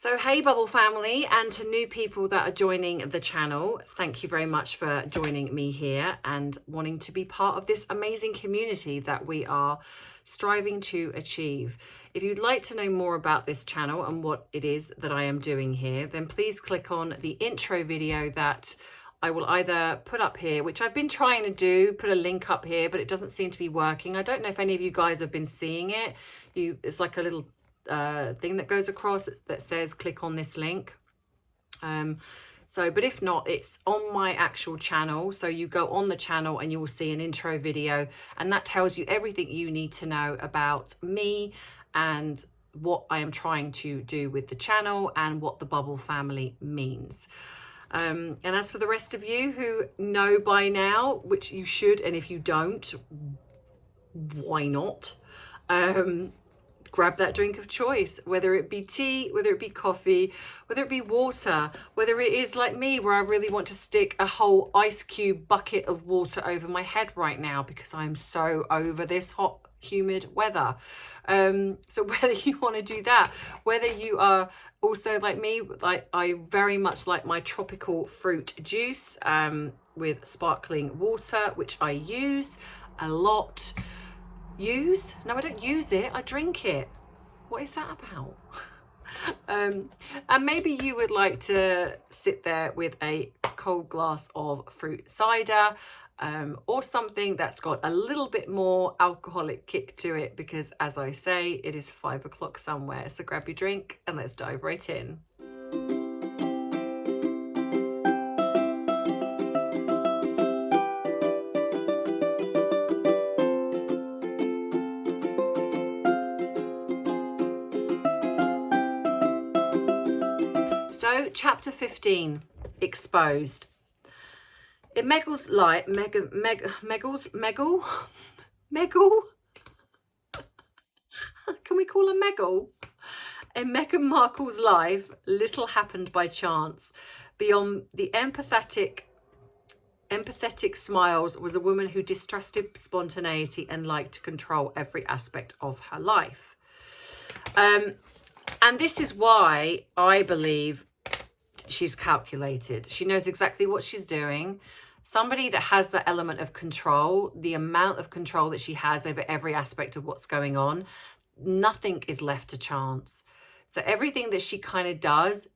So hey Bubble family, and to new people that are joining the channel, thank you very much for joining me here and wanting to be part of this amazing community that we are striving to achieve. If you'd like to know more about this channel and what it is that I am doing here, then please click on the intro video that I will either put up here, which I've been trying to do, put a link up here, but it doesn't seem to be working. I don't know if any of you guys have been seeing it. It's like a little thing that goes across that says click on this link. But if not, it's on my actual channel. So you go on the channel and you will see an intro video, and that tells you everything you need to know about me and what I am trying to do with the channel and what the Bubble family means. And as for the rest of you who know by now, which you should, and if you don't, why not? Grab that drink of choice, whether it be tea, whether it be coffee, whether it be water, whether it is like me where I really want to stick a whole ice cube bucket of water over my head right now because I'm so over this hot, humid weather. So whether you want to do that, whether you are also like me, like I very much like my tropical fruit juice with sparkling water, which I use a lot. No, I don't use it, I drink it. What is that about? And maybe you would like to sit there with a cold glass of fruit cider, or something that's got a little bit more alcoholic kick to it, because as I say, it is 5 o'clock somewhere. So grab your drink and let's dive right in. So, chapter 15, exposed. In Meghan's life, Meghan, can we call her Meghan? In Meghan Markle's life, little happened by chance. Beyond the empathetic smiles was a woman who distrusted spontaneity and liked to control every aspect of her life. And this is why I believe she's calculated. She knows exactly what she's doing. Somebody that has the element of control, the amount of control that she has over every aspect of what's going on, nothing is left to chance. So everything that she kind of does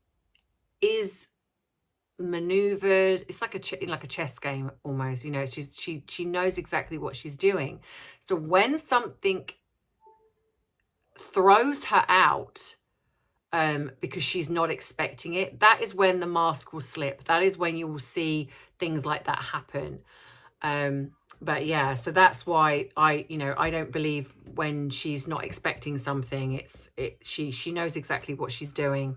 is maneuvered. It's like a chess game almost. You know, she knows exactly what she's doing. So when something throws her out, because she's not expecting it, that is when the mask will slip. That is when you will see things like that happen. But yeah, so that's why I don't believe when she's not expecting something. She knows exactly what she's doing.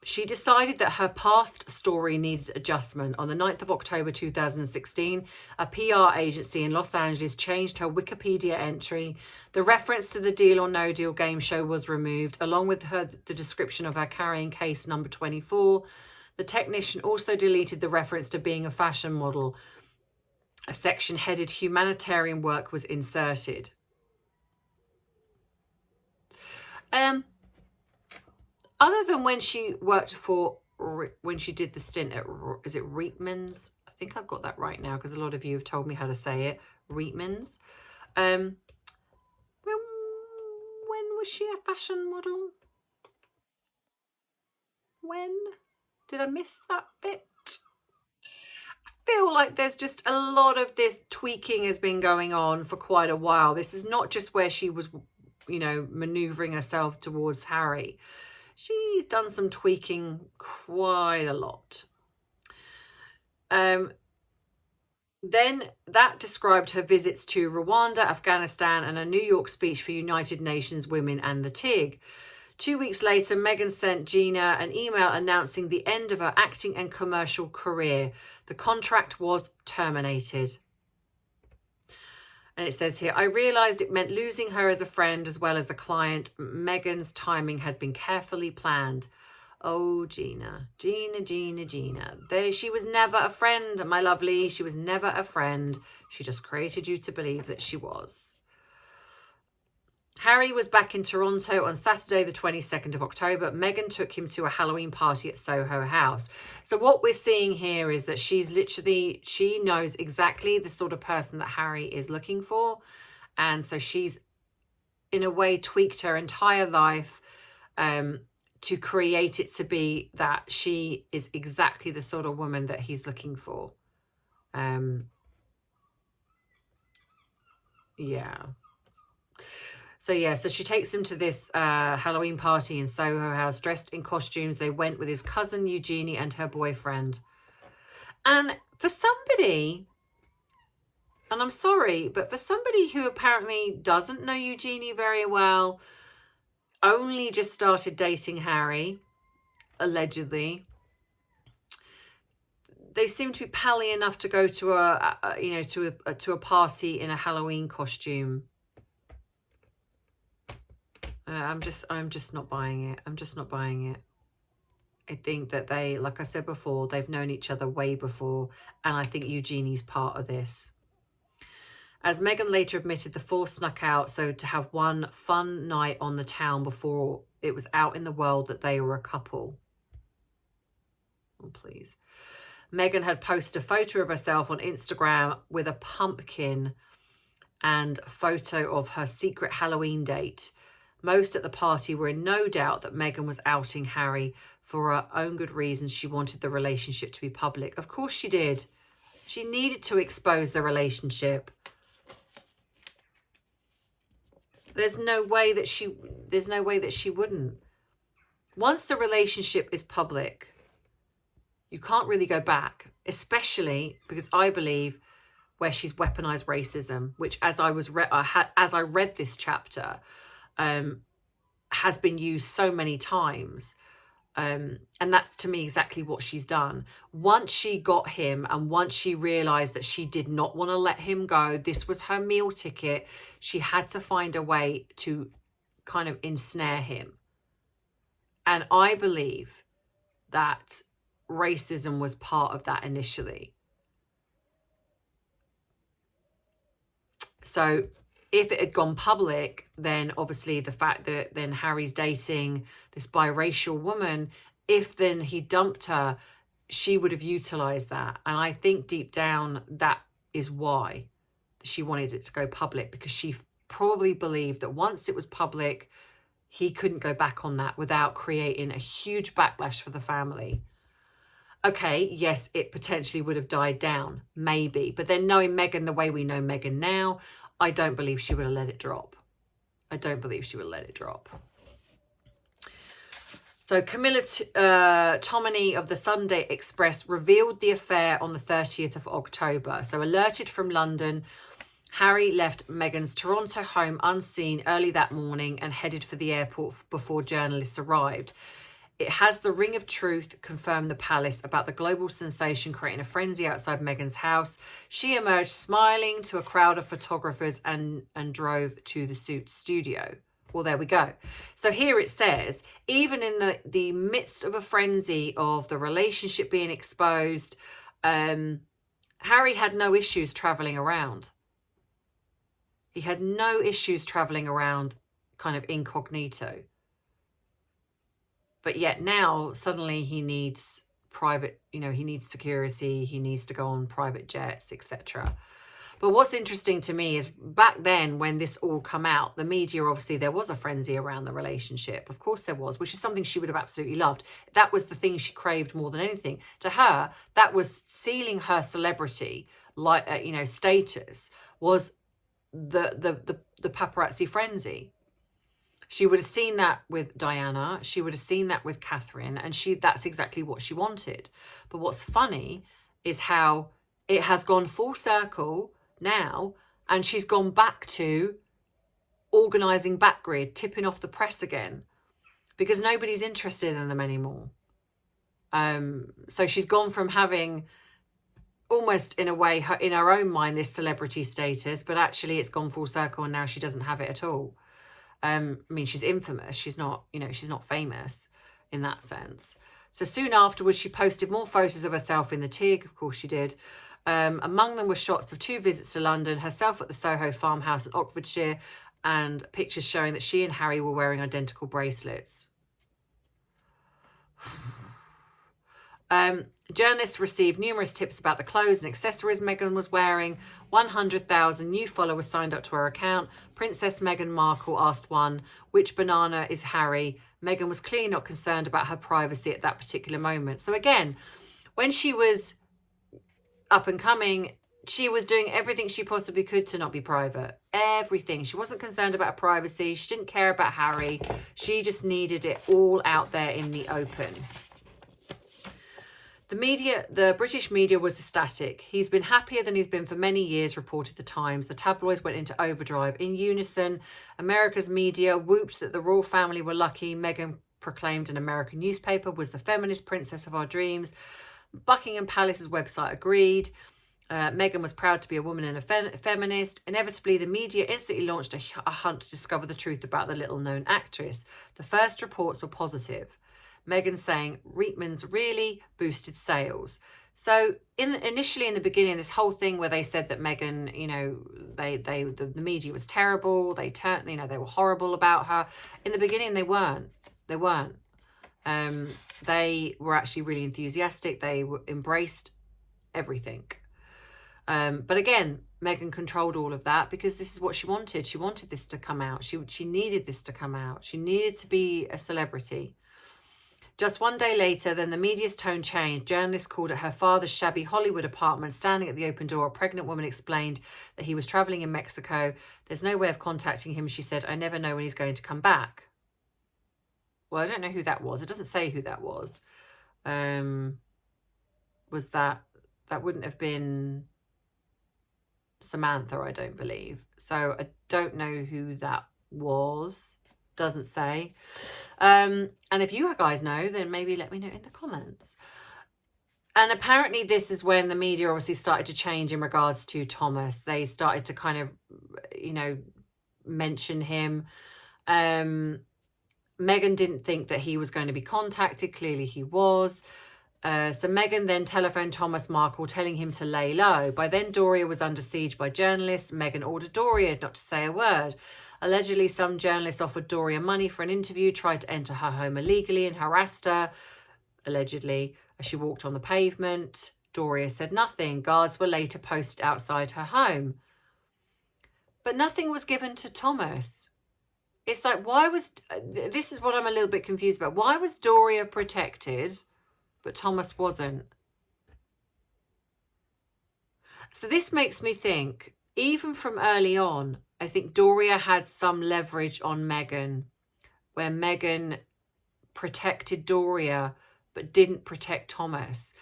She decided that her past story needed adjustment. On the 9th of October 2016, a PR agency in Los Angeles changed her Wikipedia entry. The reference to the Deal or No Deal game show was removed, along with the description of her carrying case number 24. The technician also deleted the reference to being a fashion model. A section headed humanitarian work was inserted. Other than when she worked when she did the stint at, is it Reitman's? I think I've got that right now because a lot of you have told me how to say it. Reitman's. When was she a fashion model? When? Did I miss that bit? I feel like there's just a lot of this tweaking has been going on for quite a while. This is not just where she was, maneuvering herself towards Harry. She's done some tweaking quite a lot. Then that described her visits to Rwanda, Afghanistan, and a New York speech for United Nations Women and the TIG. 2 weeks later, Meghan sent Gina an email announcing the end of her acting and commercial career. The contract was terminated. And it says here, I realised it meant losing her as a friend as well as a client. Meghan's timing had been carefully planned. Oh, Gina. She was never a friend, my lovely. She was never a friend. She just created you to believe that she was. Harry was back in Toronto on Saturday, the 22nd of October. Meghan took him to a Halloween party at Soho House. So what we're seeing here is that she knows exactly the sort of person that Harry is looking for. And so she's, in a way, tweaked her entire life to create it to be that she is exactly the sort of woman that he's looking for. Yeah. So yeah, so she takes him to this Halloween party in Soho House, dressed in costumes. They went with his cousin Eugenie and her boyfriend. And for somebody, and I'm sorry, but for somebody who apparently doesn't know Eugenie very well, only just started dating Harry, allegedly, they seem to be pally enough to go to a party in a Halloween costume. I'm just not buying it. I'm just not buying it. I think that they, like I said before, they've known each other way before, and I think Eugenie's part of this. As Meghan later admitted, the four snuck out so to have one fun night on the town before it was out in the world that they were a couple. Oh, please. Meghan had posted a photo of herself on Instagram with a pumpkin and a photo of her secret Halloween date. Most at the party were in no doubt that Meghan was outing Harry for her own good reasons. She wanted the relationship to be public. Of course she did. She needed to expose the relationship. There's no way that she wouldn't. Once the relationship is public, you can't really go back, especially because I believe where she's weaponized racism, which as I read this chapter, has been used so many times. And that's, to me, exactly what she's done. Once she got him and once she realized that she did not want to let him go, this was her meal ticket, she had to find a way to kind of ensnare him. And I believe that racism was part of that initially. So if it had gone public, then obviously the fact that then Harry's dating this biracial woman, if then he dumped her, she would have utilized that. And I think deep down that is why she wanted it to go public, because she probably believed that once it was public, he couldn't go back on that without creating a huge backlash for the family. Okay, yes, it potentially would have died down, maybe. But then knowing Meghan the way we know Meghan now, I don't believe she would have let it drop. I don't believe she would let it drop. So Camilla Tominey of the Sunday Express revealed the affair on the 30th of October. So alerted from London, Harry left Meghan's Toronto home unseen early that morning and headed for the airport before journalists arrived. It has the ring of truth, confirmed the palace, about the global sensation creating a frenzy outside Meghan's house. She emerged smiling to a crowd of photographers and drove to the studio. Well, there we go. So here it says, even in the midst of a frenzy of the relationship being exposed, Harry had no issues traveling around. He had no issues traveling around kind of incognito. But yet now suddenly he needs private, he needs security, he needs to go on private jets, etc. But what's interesting to me is back then when this all come out, the media, obviously there was a frenzy around the relationship. Of course there was, which is something she would have absolutely loved. That was the thing she craved more than anything. To her, that was sealing her celebrity, like status, was the paparazzi frenzy. She would have seen that with Diana. She would have seen that with Catherine. And that's exactly what she wanted. But what's funny is how it has gone full circle now. And she's gone back to organising Backgrid, tipping off the press again. Because nobody's interested in them anymore. So she's gone from having almost in a way in her own mind this celebrity status. But actually it's gone full circle and now she doesn't have it at all. I mean, she's infamous. She's not, she's not famous in that sense. So soon afterwards, she posted more photos of herself in the TIG. Of course she did. Among them were shots of 2 visits to London, herself at the Soho farmhouse in Oxfordshire, and pictures showing that she and Harry were wearing identical bracelets. Journalists received numerous tips about the clothes and accessories Meghan was wearing. 100,000 new followers signed up to her account. Princess Meghan Markle asked one, which banana is Harry? Meghan was clearly not concerned about her privacy at that particular moment. So again, when she was up and coming, she was doing everything she possibly could to not be private. Everything. She wasn't concerned about her privacy. She didn't care about Harry. She just needed it all out there in the open. The British media was ecstatic. He's been happier than he's been for many years, reported the Times. The tabloids went into overdrive. In unison, America's media whooped that the royal family were lucky. Meghan proclaimed an American newspaper was the feminist princess of our dreams. Buckingham Palace's website agreed. Meghan was proud to be a woman and a feminist. Inevitably, the media instantly launched a hunt to discover the truth about the little-known actress. The first reports were positive. Meghan saying Reitman's really boosted sales. So initially in the beginning, this whole thing where they said that Meghan, you know, the media was terrible. They turned, you know, they were horrible about her. In the beginning, they weren't. They weren't. They were actually really enthusiastic. They embraced everything. But again, Meghan controlled all of that because this is what she wanted. She wanted this to come out. She needed this to come out. She needed to be a celebrity. Just one day later, then the media's tone changed. Journalists called at her father's shabby Hollywood apartment. Standing at the open door, a pregnant woman explained that he was traveling in Mexico. There's no way of contacting him, she said. I never know when he's going to come back. Well, I don't know who that was. It doesn't say who that was. Was that wouldn't have been Samantha, I don't believe. So I don't know who that was. Doesn't say. And if you guys know, then maybe let me know in the comments. And apparently this is when the media obviously started to change in regards to Thomas. They started to kind of, you know, mention him. Meghan didn't think that he was going to be contacted. Clearly he was. So Meghan then telephoned Thomas Markle, telling him to lay low. By then, Doria was under siege by journalists. Meghan ordered Doria not to say a word. Allegedly, some journalists offered Doria money for an interview, tried to enter her home illegally and harassed her, allegedly, as she walked on the pavement. Doria said nothing. Guards were later posted outside her home. But nothing was given to Thomas. It's like, why was... This is what I'm a little bit confused about. Why was Doria protected, but Thomas wasn't? So this makes me think, even from early on, I think Doria had some leverage on Meghan, where Meghan protected Doria, but didn't protect Thomas.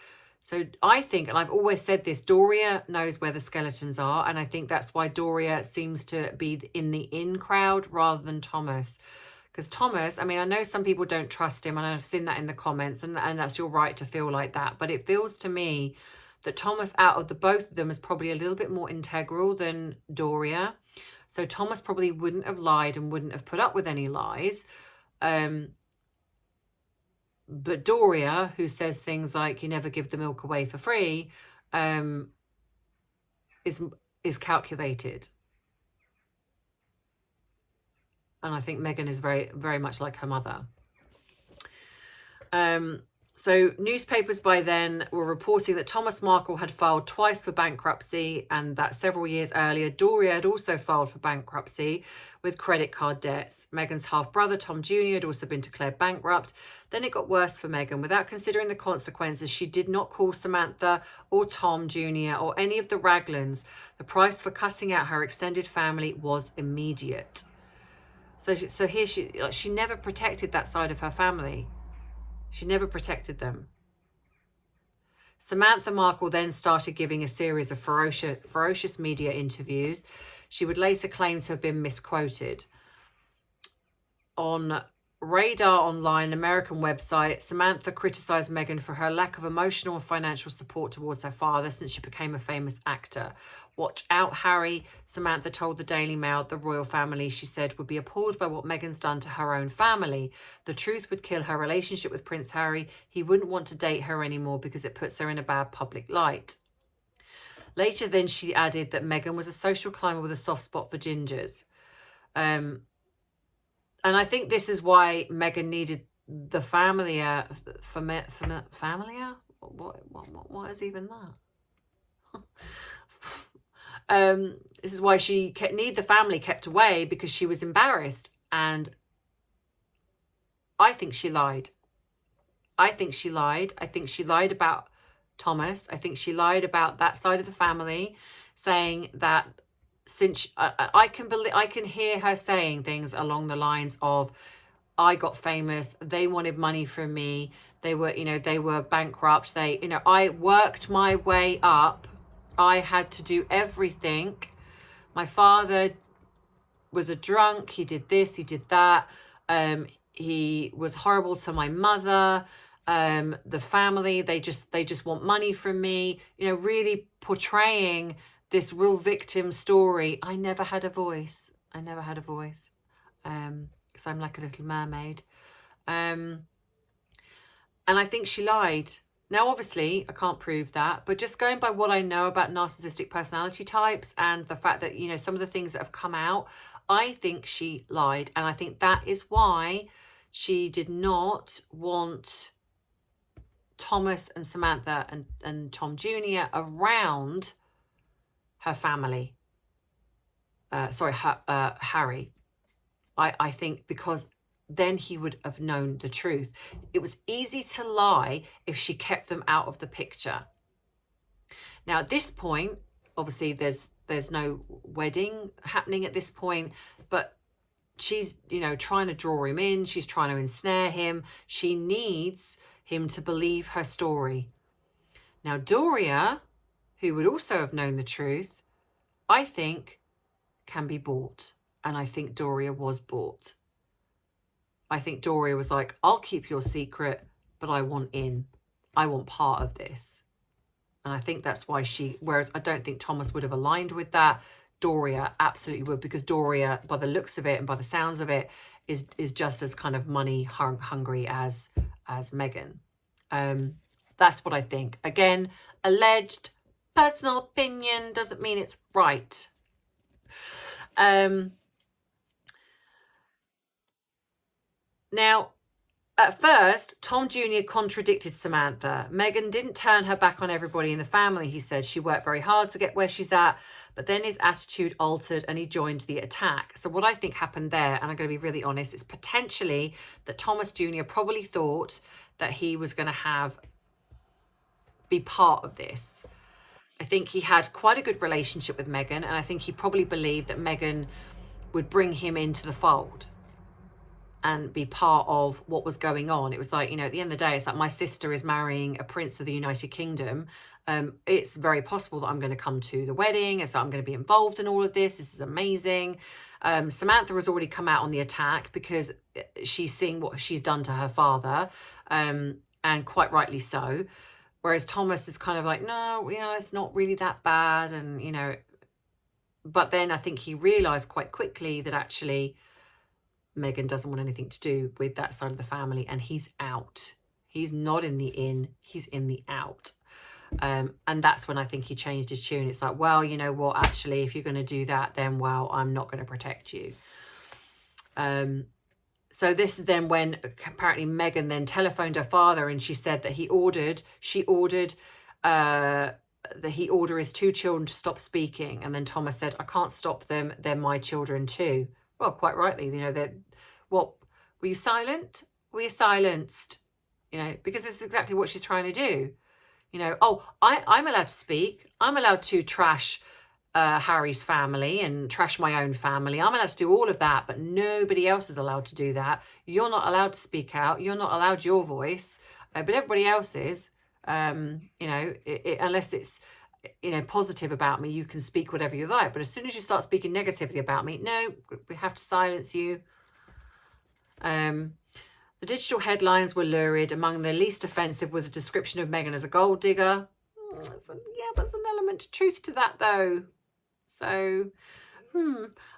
So I think, and I've always said this, Doria knows where the skeletons are. And I think that's why Doria seems to be in the in crowd rather than Thomas. Because Thomas, I mean, I know some people don't trust him, and I've seen that in the comments, and that's your right to feel like that. But it feels to me that Thomas, out of the both of them, is probably a little bit more integral than Doria. So Thomas probably wouldn't have lied and wouldn't have put up with any lies. But Doria, who says things like, you never give the milk away for free, is calculated. And I think Meghan is very, very much like her mother. So newspapers by then were reporting that Thomas Markle had filed twice for bankruptcy, and that several years earlier, Doria had also filed for bankruptcy with credit card debts. Meghan's half-brother, Tom Jr., had also been declared bankrupt. Then it got worse for Meghan. Without considering the consequences, she did not call Samantha or Tom Jr. or any of the Raglans. The price for cutting out her extended family was immediate. So here she never protected that side of her family. She never protected them. Samantha Markle then started giving a series of ferocious media interviews. She would later claim to have been misquoted. On Radar Online, an American website, Samantha criticised Meghan for her lack of emotional and financial support towards her father since she became a famous actor. Watch out, Harry, Samantha told the Daily Mail. The royal family, she said, would be appalled by what Meghan's done to her own family. The truth would kill her relationship with Prince Harry. He wouldn't want to date her anymore because it puts her in a bad public light. Later then she added that Meghan was a social climber with a soft spot for gingers. And I think this is why Meghan needed the family, family. What is even that? This is why she needed the family kept away, because she was embarrassed. And I think she lied. I think she lied. I think she lied about Thomas. I think she lied about that side of the family, saying that since I can hear her saying things along the lines of, I got famous, they wanted money from me, they were bankrupt, I worked my way up, I had to do everything. My father was a drunk, he did this, he did that, he was horrible to my mother, the family, they just want money from me, really portraying this real victim story. I never had a voice. Because I'm like a little mermaid. And I think she lied. Now, obviously, I can't prove that, but just going by what I know about narcissistic personality types and the fact that, some of the things that have come out, I think she lied. And I think that is why she did not want Thomas and Samantha and Tom Jr. around her family. Harry. I think because then he would have known the truth. It was easy to lie if she kept them out of the picture. Now, at this point, obviously there's no wedding happening at this point, but she's, trying to draw him in. She's trying to ensnare him. She needs him to believe her story. Now, Doria, who would also have known the truth, I think can be bought. And I think Doria was bought. I think Doria was like, I'll keep your secret, but I want in. I want part of this. And I think that's why whereas I don't think Thomas would have aligned with that, Doria absolutely would, because Doria, by the looks of it and by the sounds of it, is just as kind of money hungry as Meghan. That's what I think. Again, alleged, personal opinion doesn't mean it's right. Now, at first, Tom Jr. contradicted Samantha. Meghan didn't turn her back on everybody in the family, he said. She worked very hard to get where she's at, but then his attitude altered and he joined the attack. So what I think happened there, and I'm going to be really honest, is potentially that Thomas Jr. probably thought that he was going to be part of this. I think he had quite a good relationship with Meghan, and I think he probably believed that Meghan would bring him into the fold and be part of what was going on. It was like, at the end of the day, it's like my sister is marrying a prince of the United Kingdom. It's very possible that I'm going to come to the wedding. It's like I'm going to be involved in all of this. This is amazing. Samantha has already come out on the attack because she's seeing what she's done to her father, and quite rightly so. Whereas Thomas is kind of like, no, it's not really that bad. And, but then I think he realised quite quickly that actually Meghan doesn't want anything to do with that side of the family, and he's out. He's not in the in, he's in the out. And that's when I think he changed his tune. It's like, well, you know what, actually, if you're going to do that, then, well, I'm not going to protect you. So this is then when apparently Meghan then telephoned her father, and she said that he ordered that he order his two children to stop speaking. And then Thomas said, I can't stop them. They're my children too. Well, quite rightly, what, were you silent? Were you silenced? Because this is exactly what she's trying to do. I'm allowed to speak. I'm allowed to trash Harry's family and trash my own family. I'm allowed to do all of that, but nobody else is allowed to do that. You're not allowed to speak out. You're not allowed your voice, but everybody else is. Unless it's positive about me, you can speak whatever you like. But as soon as you start speaking negatively about me, no, we have to silence you. The digital headlines were lurid. Among the least offensive was a description of Meghan as a gold digger. But there's an element of truth to that, though. So,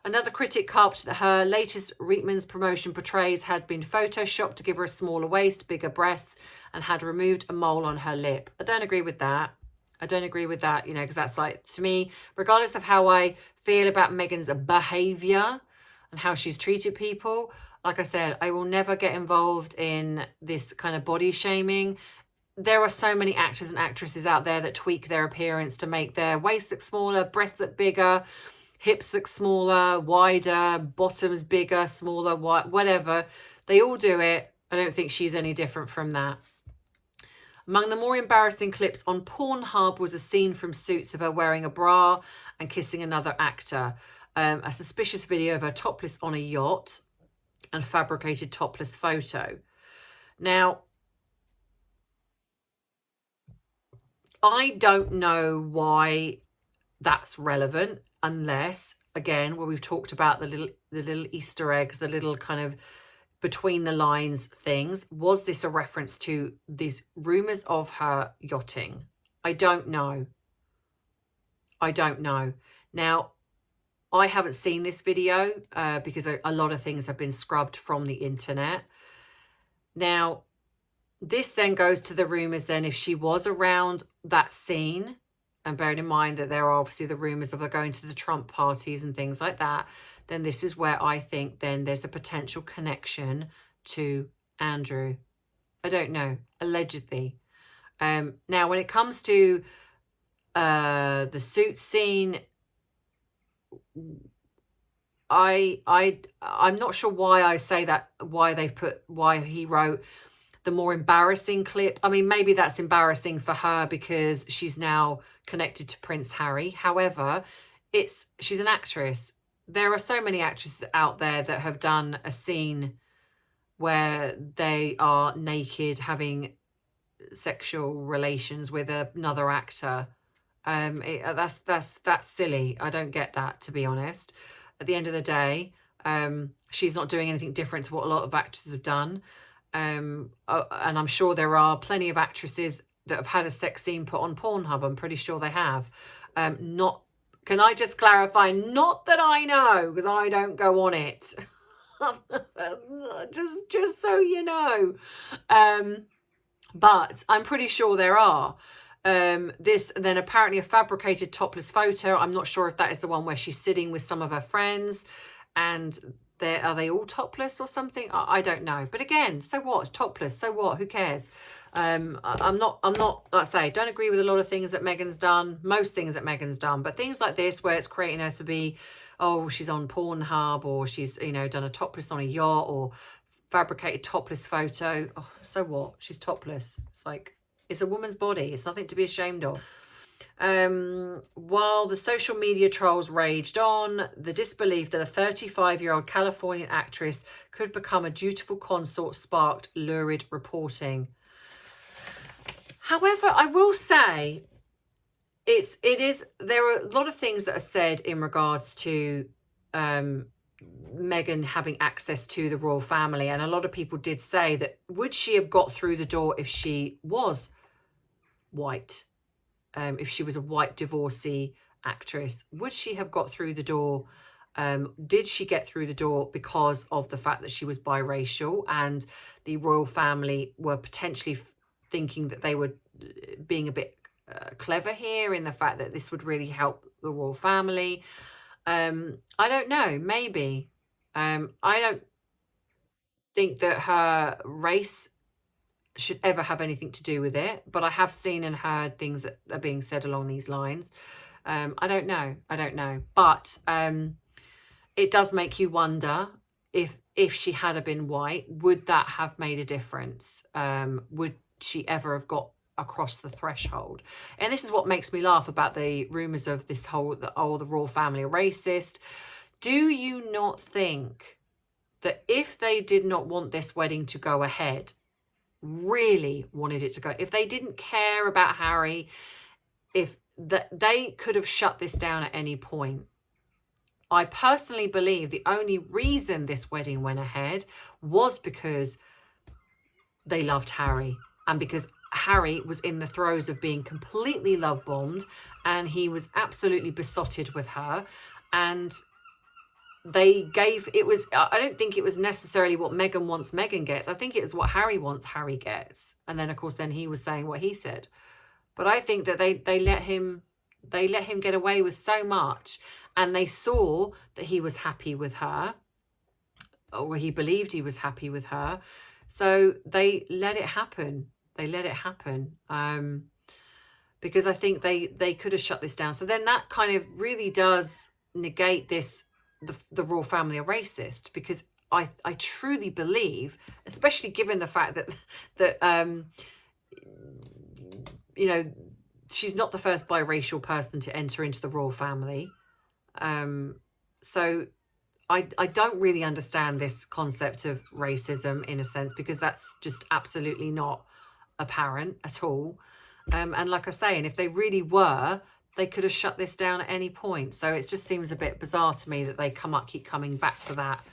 Another critic carped that her latest Reitman's promotion portrays had been photoshopped to give her a smaller waist, bigger breasts, and had removed a mole on her lip. I don't agree with that. Because that's like, to me, regardless of how I feel about Meghan's behaviour and how she's treated people. Like I said, I will never get involved in this kind of body shaming. There are so many actors and actresses out there that tweak their appearance to make their waist look smaller, breasts look bigger, hips look smaller, wider, bottoms bigger, smaller, whatever. They all do it. I don't think she's any different from that. Among the more embarrassing clips on Pornhub was a scene from Suits of her wearing a bra and kissing another actor. A suspicious video of her topless on a yacht, and fabricated topless photo. Now, I don't know why that's relevant, unless, again, where we've talked about the little Easter eggs, the little kind of between the lines things. Was this a reference to these rumors of her yachting? I don't know. I don't know. Now, I haven't seen this video because a lot of things have been scrubbed from the internet. Now, this then goes to the rumors then if she was around that scene, and bearing in mind that there are obviously the rumors of her going to the Trump parties and things like that, then this is where I think then there's a potential connection to Andrew. I don't know, allegedly. Now, when it comes to the suit scene, I'm not sure why I say that, why he wrote the more embarrassing clip. I mean, maybe that's embarrassing for her because she's now connected to Prince Harry. However, she's an actress. There are so many actresses out there that have done a scene where they are naked having sexual relations with another actor. That's silly. I don't get that, to be honest. At the end of the day, she's not doing anything different to what a lot of actresses have done. And I'm sure there are plenty of actresses that have had a sex scene put on Pornhub. I'm pretty sure they have. Can I just clarify? Not that I know, because I don't go on it. just so you know. But I'm pretty sure there are. This, and then apparently a fabricated topless photo. I'm not sure if that is the one where she's sitting with some of her friends, and are they all topless or something? I don't know. But again, so what? Topless, so what? Who cares? I'm not, like I say, don't agree with a lot of things that Meghan's done, most things that Meghan's done, but things like this where it's creating her to be, oh, she's on Pornhub, or she's, done a topless on a yacht, or fabricated topless photo. Oh, so what? She's topless. It's like, it's a woman's body. It's nothing to be ashamed of. While the social media trolls raged on, the disbelief that a 35-year-old Californian actress could become a dutiful consort sparked lurid reporting. However, I will say there are a lot of things that are said in regards to Meghan having access to the royal family, and a lot of people did say that would she have got through the door if she was white? If she was a white divorcee actress, would she have got through the door? Did she get through the door because of the fact that she was biracial, and the royal family were potentially thinking that they were being a bit clever here in the fact that this would really help the royal family? I don't know, maybe. I don't think that her race should ever have anything to do with it, but I have seen and heard things that are being said along these lines. I don't know, but it does make you wonder if she had been white, would that have made a difference? Would she ever have got across the threshold? And this is what makes me laugh about the rumors of this whole the royal family are racist. Do you not think that if they did not want this wedding to go ahead, really wanted it to go, if they didn't care about Harry, if they could have shut this down at any point? I personally believe the only reason this wedding went ahead was because they loved Harry, and because Harry was in the throes of being completely love bombed, and he was absolutely besotted with her, and I don't think it was necessarily what Meghan wants Meghan gets. I think it is what Harry wants Harry gets. And then of course then he was saying what he said. But I think that they let him get away with so much, and they saw that he was happy with her. or he believed he was happy with her. So they let it happen. They let it happen. Because I think they could have shut this down. So then that kind of really does negate this, the royal family are racist, because I truly believe, especially given the fact that you know, she's not the first biracial person to enter into the royal family. So I don't really understand this concept of racism in a sense, because that's just absolutely not apparent at all. And like I say, and if they really were, they could have shut this down at any point. So it just seems a bit bizarre to me that they keep coming back to that.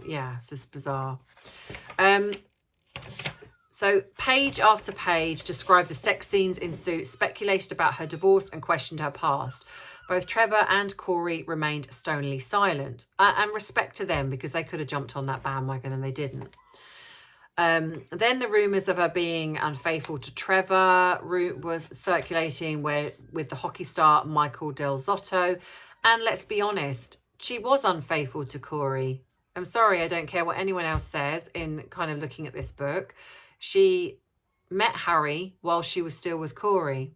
Yeah, it's just bizarre. So page after page described the sex scenes in Suits, speculated about her divorce and questioned her past. Both Trevor and Corey remained stonily silent. And respect to them, because they could have jumped on that bandwagon and they didn't. Then the rumours of her being unfaithful to Trevor was circulating with the hockey star Michael Del Zotto. And let's be honest, she was unfaithful to Corey. I'm sorry, I don't care what anyone else says in kind of looking at this book. She met Harry while she was still with Corey.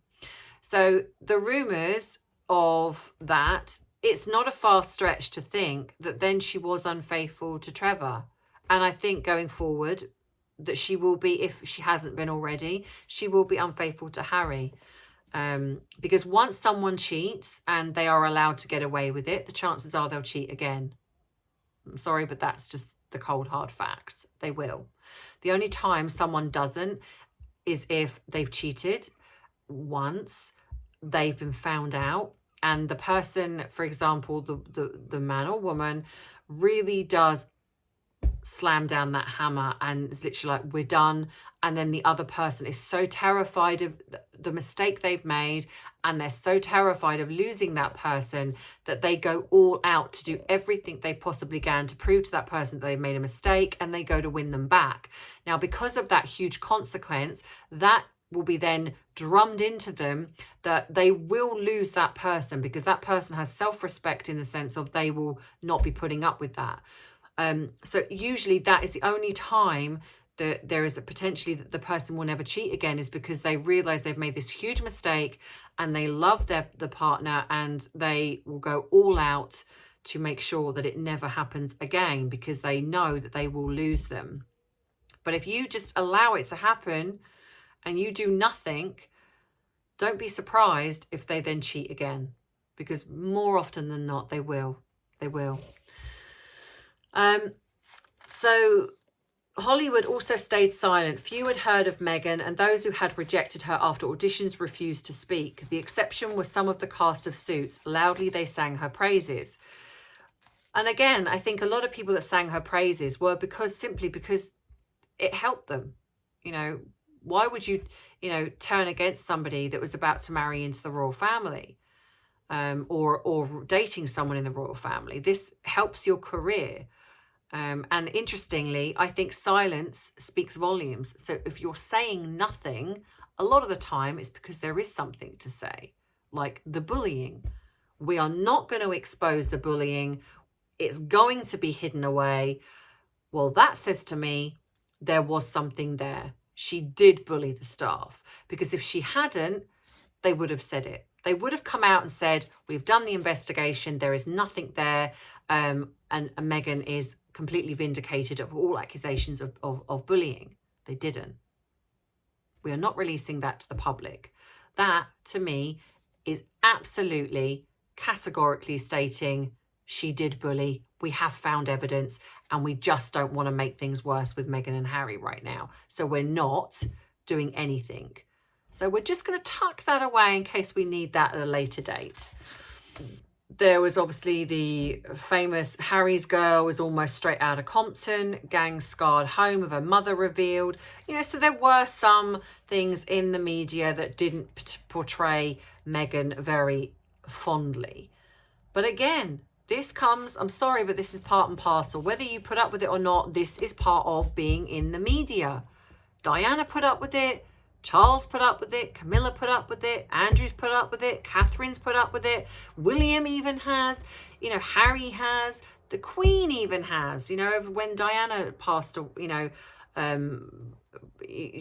So the rumours of that, it's not a far stretch to think that then she was unfaithful to Trevor. And I think going forward that she will be, if she hasn't been already, she will be unfaithful to Harry. Because once someone cheats and they are allowed to get away with it, the chances are they'll cheat again. I'm sorry, but that's just the cold hard facts. They will. The only time someone doesn't is if they've cheated once, they've been found out, and the person, for example, the man or woman, really does slam down that hammer and it's literally like, we're done. And then the other person is so terrified of the mistake they've made, and they're so terrified of losing that person that they go all out to do everything they possibly can to prove to that person that they made a mistake, and they go to win them back. Now, because of that huge consequence, that will be then drummed into them that they will lose that person, because that person has self-respect in the sense of they will not be putting up with that. So usually that is the only time that there is a potentially that the person will never cheat again, is because they realize they've made this huge mistake and they love the partner, and they will go all out to make sure that it never happens again, because they know that they will lose them. But if you just allow it to happen and you do nothing, don't be surprised if they then cheat again, because more often than not they will. So Hollywood also stayed silent. Few had heard of Meghan, and those who had rejected her after auditions refused to speak. The exception was some of the cast of Suits. Loudly they sang her praises. And again, I think a lot of people that sang her praises were simply because it helped them. You know, why would you, turn against somebody that was about to marry into the royal family, or dating someone in the royal family? This helps your career. And interestingly, I think silence speaks volumes. So if you're saying nothing, a lot of the time it's because there is something to say, like the bullying. We are not going to expose the bullying. It's going to be hidden away. Well, that says to me, there was something there. She did bully the staff, because if she hadn't, they would have said it. They would have come out and said, we've done the investigation. There is nothing there. And Meghan is completely vindicated of all accusations of bullying. They didn't. We are not releasing that to the public. That, to me, is absolutely categorically stating she did bully. We have found evidence, and we just don't want to make things worse with Meghan and Harry right now. So we're not doing anything. So we're just going to tuck that away in case we need that at a later date. There was obviously the famous Harry's girl was almost straight out of Compton, gang scarred home of her mother revealed. So there were some things in the media that didn't portray Meghan very fondly. But again, this comes, I'm sorry, but this is part and parcel. Whether you put up with it or not, this is part of being in the media. Diana put up with it. Charles put up with it, Camilla put up with it, Andrew's put up with it, Catherine's put up with it, William even has, Harry has. The Queen even has, you know, when Diana passed, you know,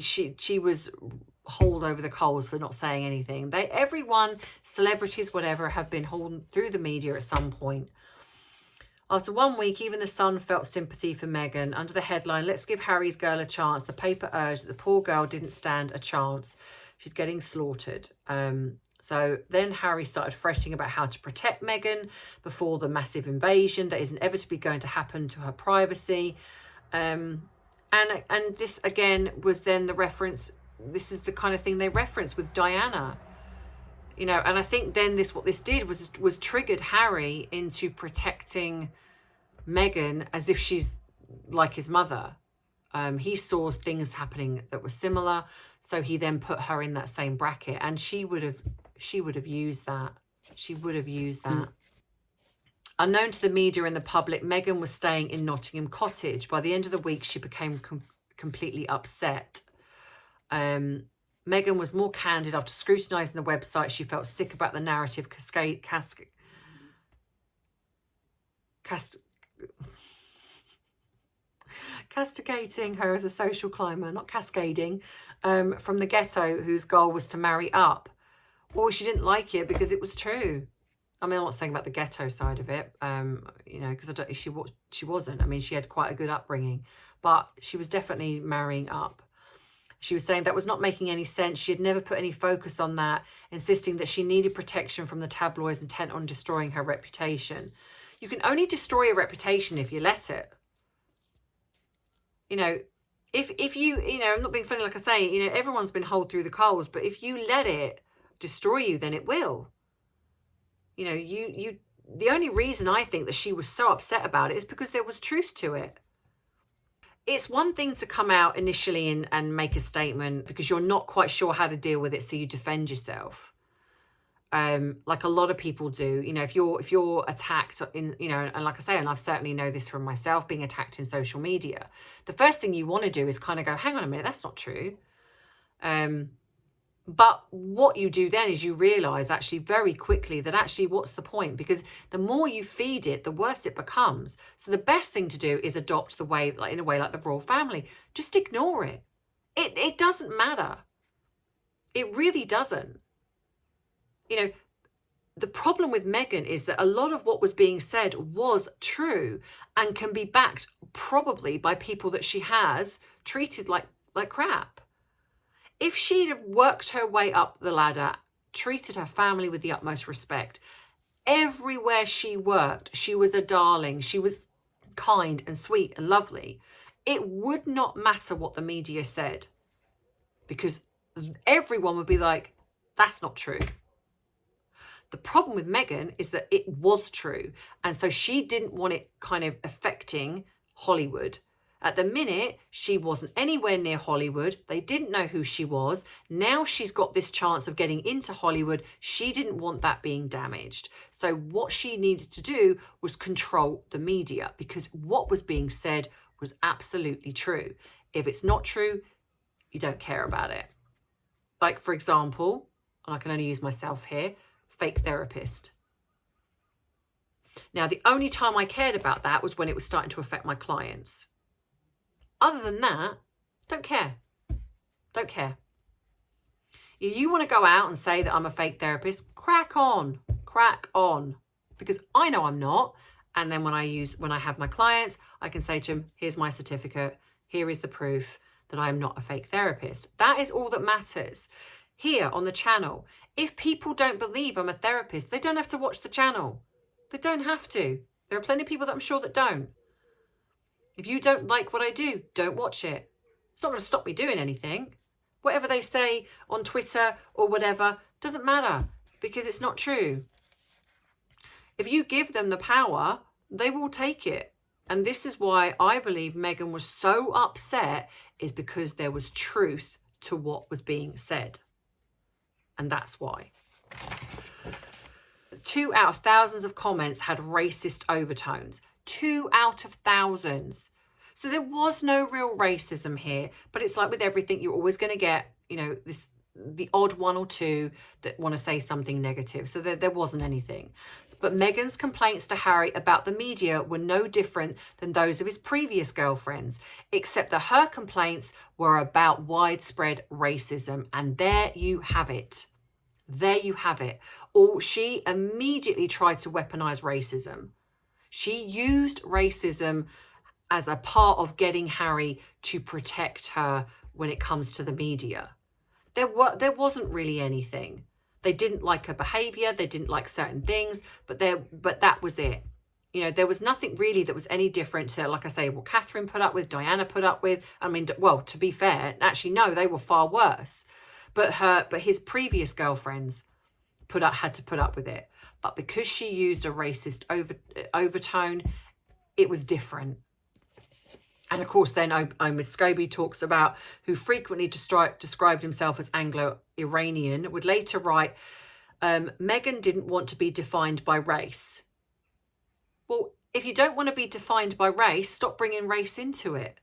she was hauled over the coals for not saying anything. Everyone, celebrities, whatever, have been hauled through the media at some point. After 1 week, even the Sun felt sympathy for Meghan. Under the headline, "Let's give Harry's girl a chance," the paper urged that the poor girl didn't stand a chance. She's getting slaughtered. So then Harry started fretting about how to protect Meghan before the massive invasion that is inevitably going to happen to her privacy. And this, again, was then the reference. This is the kind of thing they reference with Diana. You know, and I think then what this did was triggered Harry into protecting Meghan as if she's like his mother. He saw things happening that were similar, so he then put her in that same bracket, and she would have used that. She would have used that. Unknown to the media and the public, Meghan was staying in Nottingham Cottage. By the end of the week, she became completely upset. Meghan was more candid after scrutinising the website. She felt sick about the narrative castigating her as a social climber, not cascading, from the ghetto, whose goal was to marry up. Or she didn't like it because it was true. I mean, I'm not saying about the ghetto side of it, you know, because she wasn't. I mean, she had quite a good upbringing, but she was definitely marrying up. She was saying that was not making any sense. She had never put any focus on that, insisting that she needed protection from the tabloids intent on destroying her reputation. You can only destroy a reputation if you let it. You know, if you, you know, I'm not being funny, like I say, you know, everyone's been hauled through the coals, but if you let it destroy you, then it will. You know, the only reason I think that she was so upset about it is because there was truth to it. It's one thing to come out initially and make a statement because you're not quite sure how to deal with it, so you defend yourself. Like a lot of people do. You know, if you're attacked in, you know, and like I say, and I've certainly know this from myself, being attacked in social media, the first thing you want to do is kind of go, hang on a minute, that's not true. But what you do then is you realise actually very quickly that actually what's the point? Because the more you feed it, the worse it becomes. So the best thing to do is adopt the way, like in a way like the royal family. Just ignore it. It doesn't matter. It really doesn't. You know, the problem with Meghan is that a lot of what was being said was true and can be backed probably by people that she has treated like crap. If she'd have worked her way up the ladder, treated her family with the utmost respect, everywhere she worked, she was a darling. She was kind and sweet and lovely. It would not matter what the media said because everyone would be like, that's not true. The problem with Meghan is that it was true. And so she didn't want it kind of affecting Hollywood. At the minute, she wasn't anywhere near Hollywood. They didn't know who she was. Now she's got this chance of getting into Hollywood. She didn't want that being damaged. So what she needed to do was control the media because what was being said was absolutely true. If it's not true, you don't care about it. Like, for example, and I can only use myself here, fake therapist. Now, the only time I cared about that was when it was starting to affect my clients. Other than that, don't care. Don't care. If you want to go out and say that I'm a fake therapist, crack on. Crack on. Because I know I'm not. And then when I have my clients, I can say to them, here's my certificate. Here is the proof that I am not a fake therapist. That is all that matters. Here on the channel, if people don't believe I'm a therapist, they don't have to watch the channel. They don't have to. There are plenty of people that I'm sure that don't. If you don't like what I do, don't watch it. It's not going to stop me doing anything. Whatever they say on Twitter or whatever, doesn't matter because it's not true. If you give them the power, they will take it. And this is why I believe Meghan was so upset, is because there was truth to what was being said. And that's why. 2 out of thousands of comments had racist overtones. 2 out of thousands. So there was no real racism here, but it's like with everything, you're always going to get, you know, this the odd one or two that want to say something negative. So there wasn't anything. But Meghan's complaints to Harry about the media were no different than those of his previous girlfriends, except that her complaints were about widespread racism. And there you have it. There you have it. Or she immediately tried to weaponize racism. She used racism as a part of getting Harry to protect her when it comes to the media. There wasn't really anything. They didn't like her behavior. They didn't like certain things, but that was it. You know, there was nothing really that was any different to, like I say, what Catherine put up with, Diana put up with. I mean, well, to be fair, actually, no, they were far worse. But his previous girlfriends had to put up with it. But because she used a racist overtone, it was different. And of course, then Omid Scobie talks about, who frequently described himself as Anglo-Iranian, would later write, Meghan didn't want to be defined by race. Well, if you don't want to be defined by race, stop bringing race into it.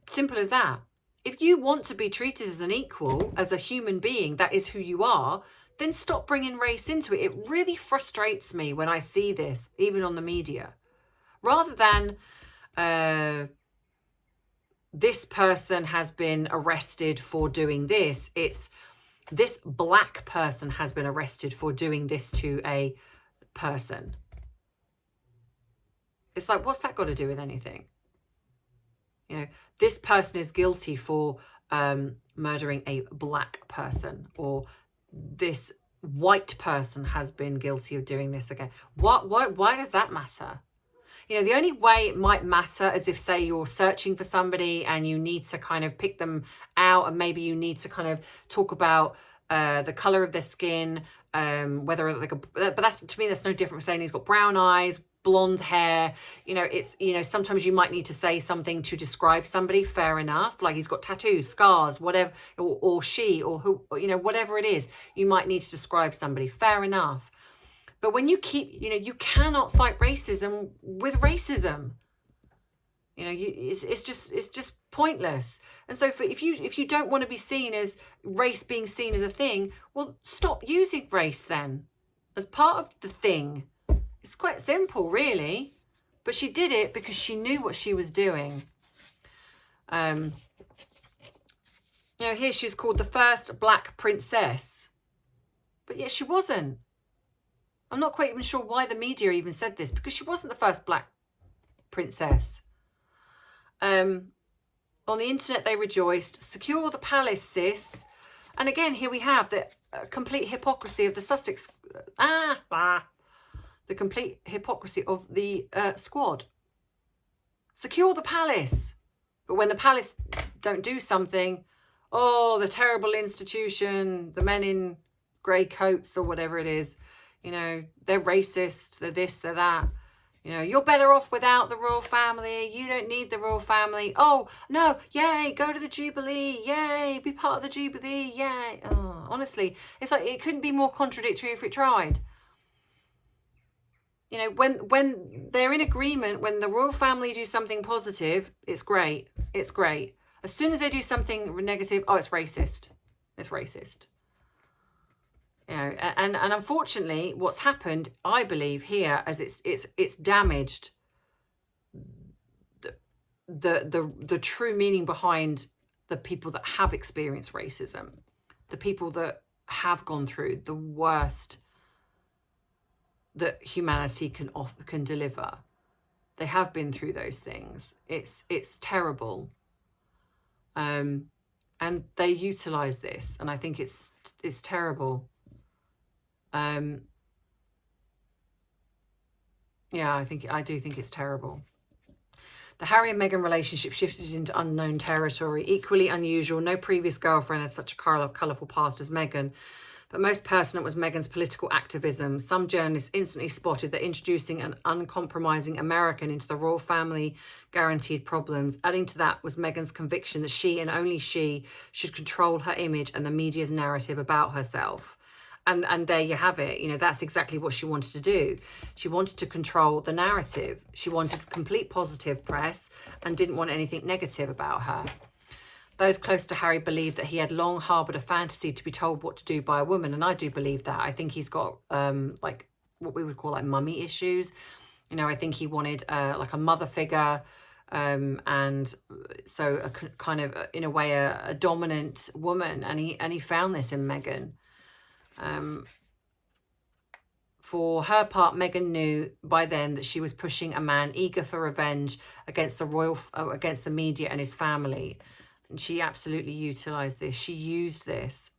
Simple as that. If you want to be treated as an equal, as a human being, that is who you are, then stop bringing race into it. It really frustrates me when I see this, even on the media. Rather than, this person has been arrested for doing this, it's this black person has been arrested for doing this to a person. It's like, what's that got to do with anything? You know, this person is guilty for murdering a black person, or this white person has been guilty of doing this again. Why does that matter? You know, the only way it might matter is if, say, you're searching for somebody and you need to kind of pick them out, and maybe you need to kind of talk about the color of their skin, whether like but that's, to me, that's no different from saying he's got brown eyes, blonde hair. You know, it's, you know, sometimes you might need to say something to describe somebody, fair enough, like he's got tattoos, scars, whatever, or she, or who, you know, whatever it is, you might need to describe somebody, fair enough. But when you keep, you know, you cannot fight racism with racism. You know, it's just pointless. And so if you don't want to be seen as race being seen as a thing, well, stop using race then as part of the thing. It's quite simple, really. But she did it because she knew what she was doing. You know, here she's called the first black princess. But yet she wasn't. I'm not quite even sure why the media even said this, because she wasn't the first black princess. On the internet, they rejoiced. Secure the palace, sis. And again, here we have the complete hypocrisy of the Sussex. The complete hypocrisy of the squad. Secure the palace. But when the palace don't do something, oh, the terrible institution, the men in grey coats or whatever it is, you know, they're racist, they're this, they're that. You know, you're better off without the royal family. You don't need the royal family. Oh, no, yay, go to the Jubilee. Yay, be part of the Jubilee. Yay. Oh, honestly, it's like it couldn't be more contradictory if it tried. You know, when they're in agreement, when the royal family do something positive, it's great. It's great. As soon as they do something negative, oh, it's racist. It's racist. You know, and unfortunately, what's happened, I believe, here, as it's damaged the true meaning behind the people that have experienced racism, the people that have gone through the worst that humanity can deliver. They have been through those things. It's terrible, and they utilize this, and I think it's terrible. Yeah, I do think it's terrible. The Harry and Meghan relationship shifted into unknown territory. Equally unusual, no previous girlfriend had such a colourful past as Meghan. But most pertinent was Meghan's political activism. Some journalists instantly spotted that introducing an uncompromising American into the royal family guaranteed problems. Adding to that was Meghan's conviction that she and only she should control her image and the media's narrative about herself. And there you have it. You know, that's exactly what she wanted to do. She wanted to control the narrative. She wanted complete positive press and didn't want anything negative about her. Those close to Harry believe that he had long harboured a fantasy to be told what to do by a woman, and I do believe that. I think he's got like what we would call like mummy issues. You know, I think he wanted like a mother figure, and so a kind of in a way a dominant woman, and he found this in Meghan. For her part, Meghan knew by then that she was pushing a man eager for revenge against against the media and his family. And she absolutely utilised this. She used this.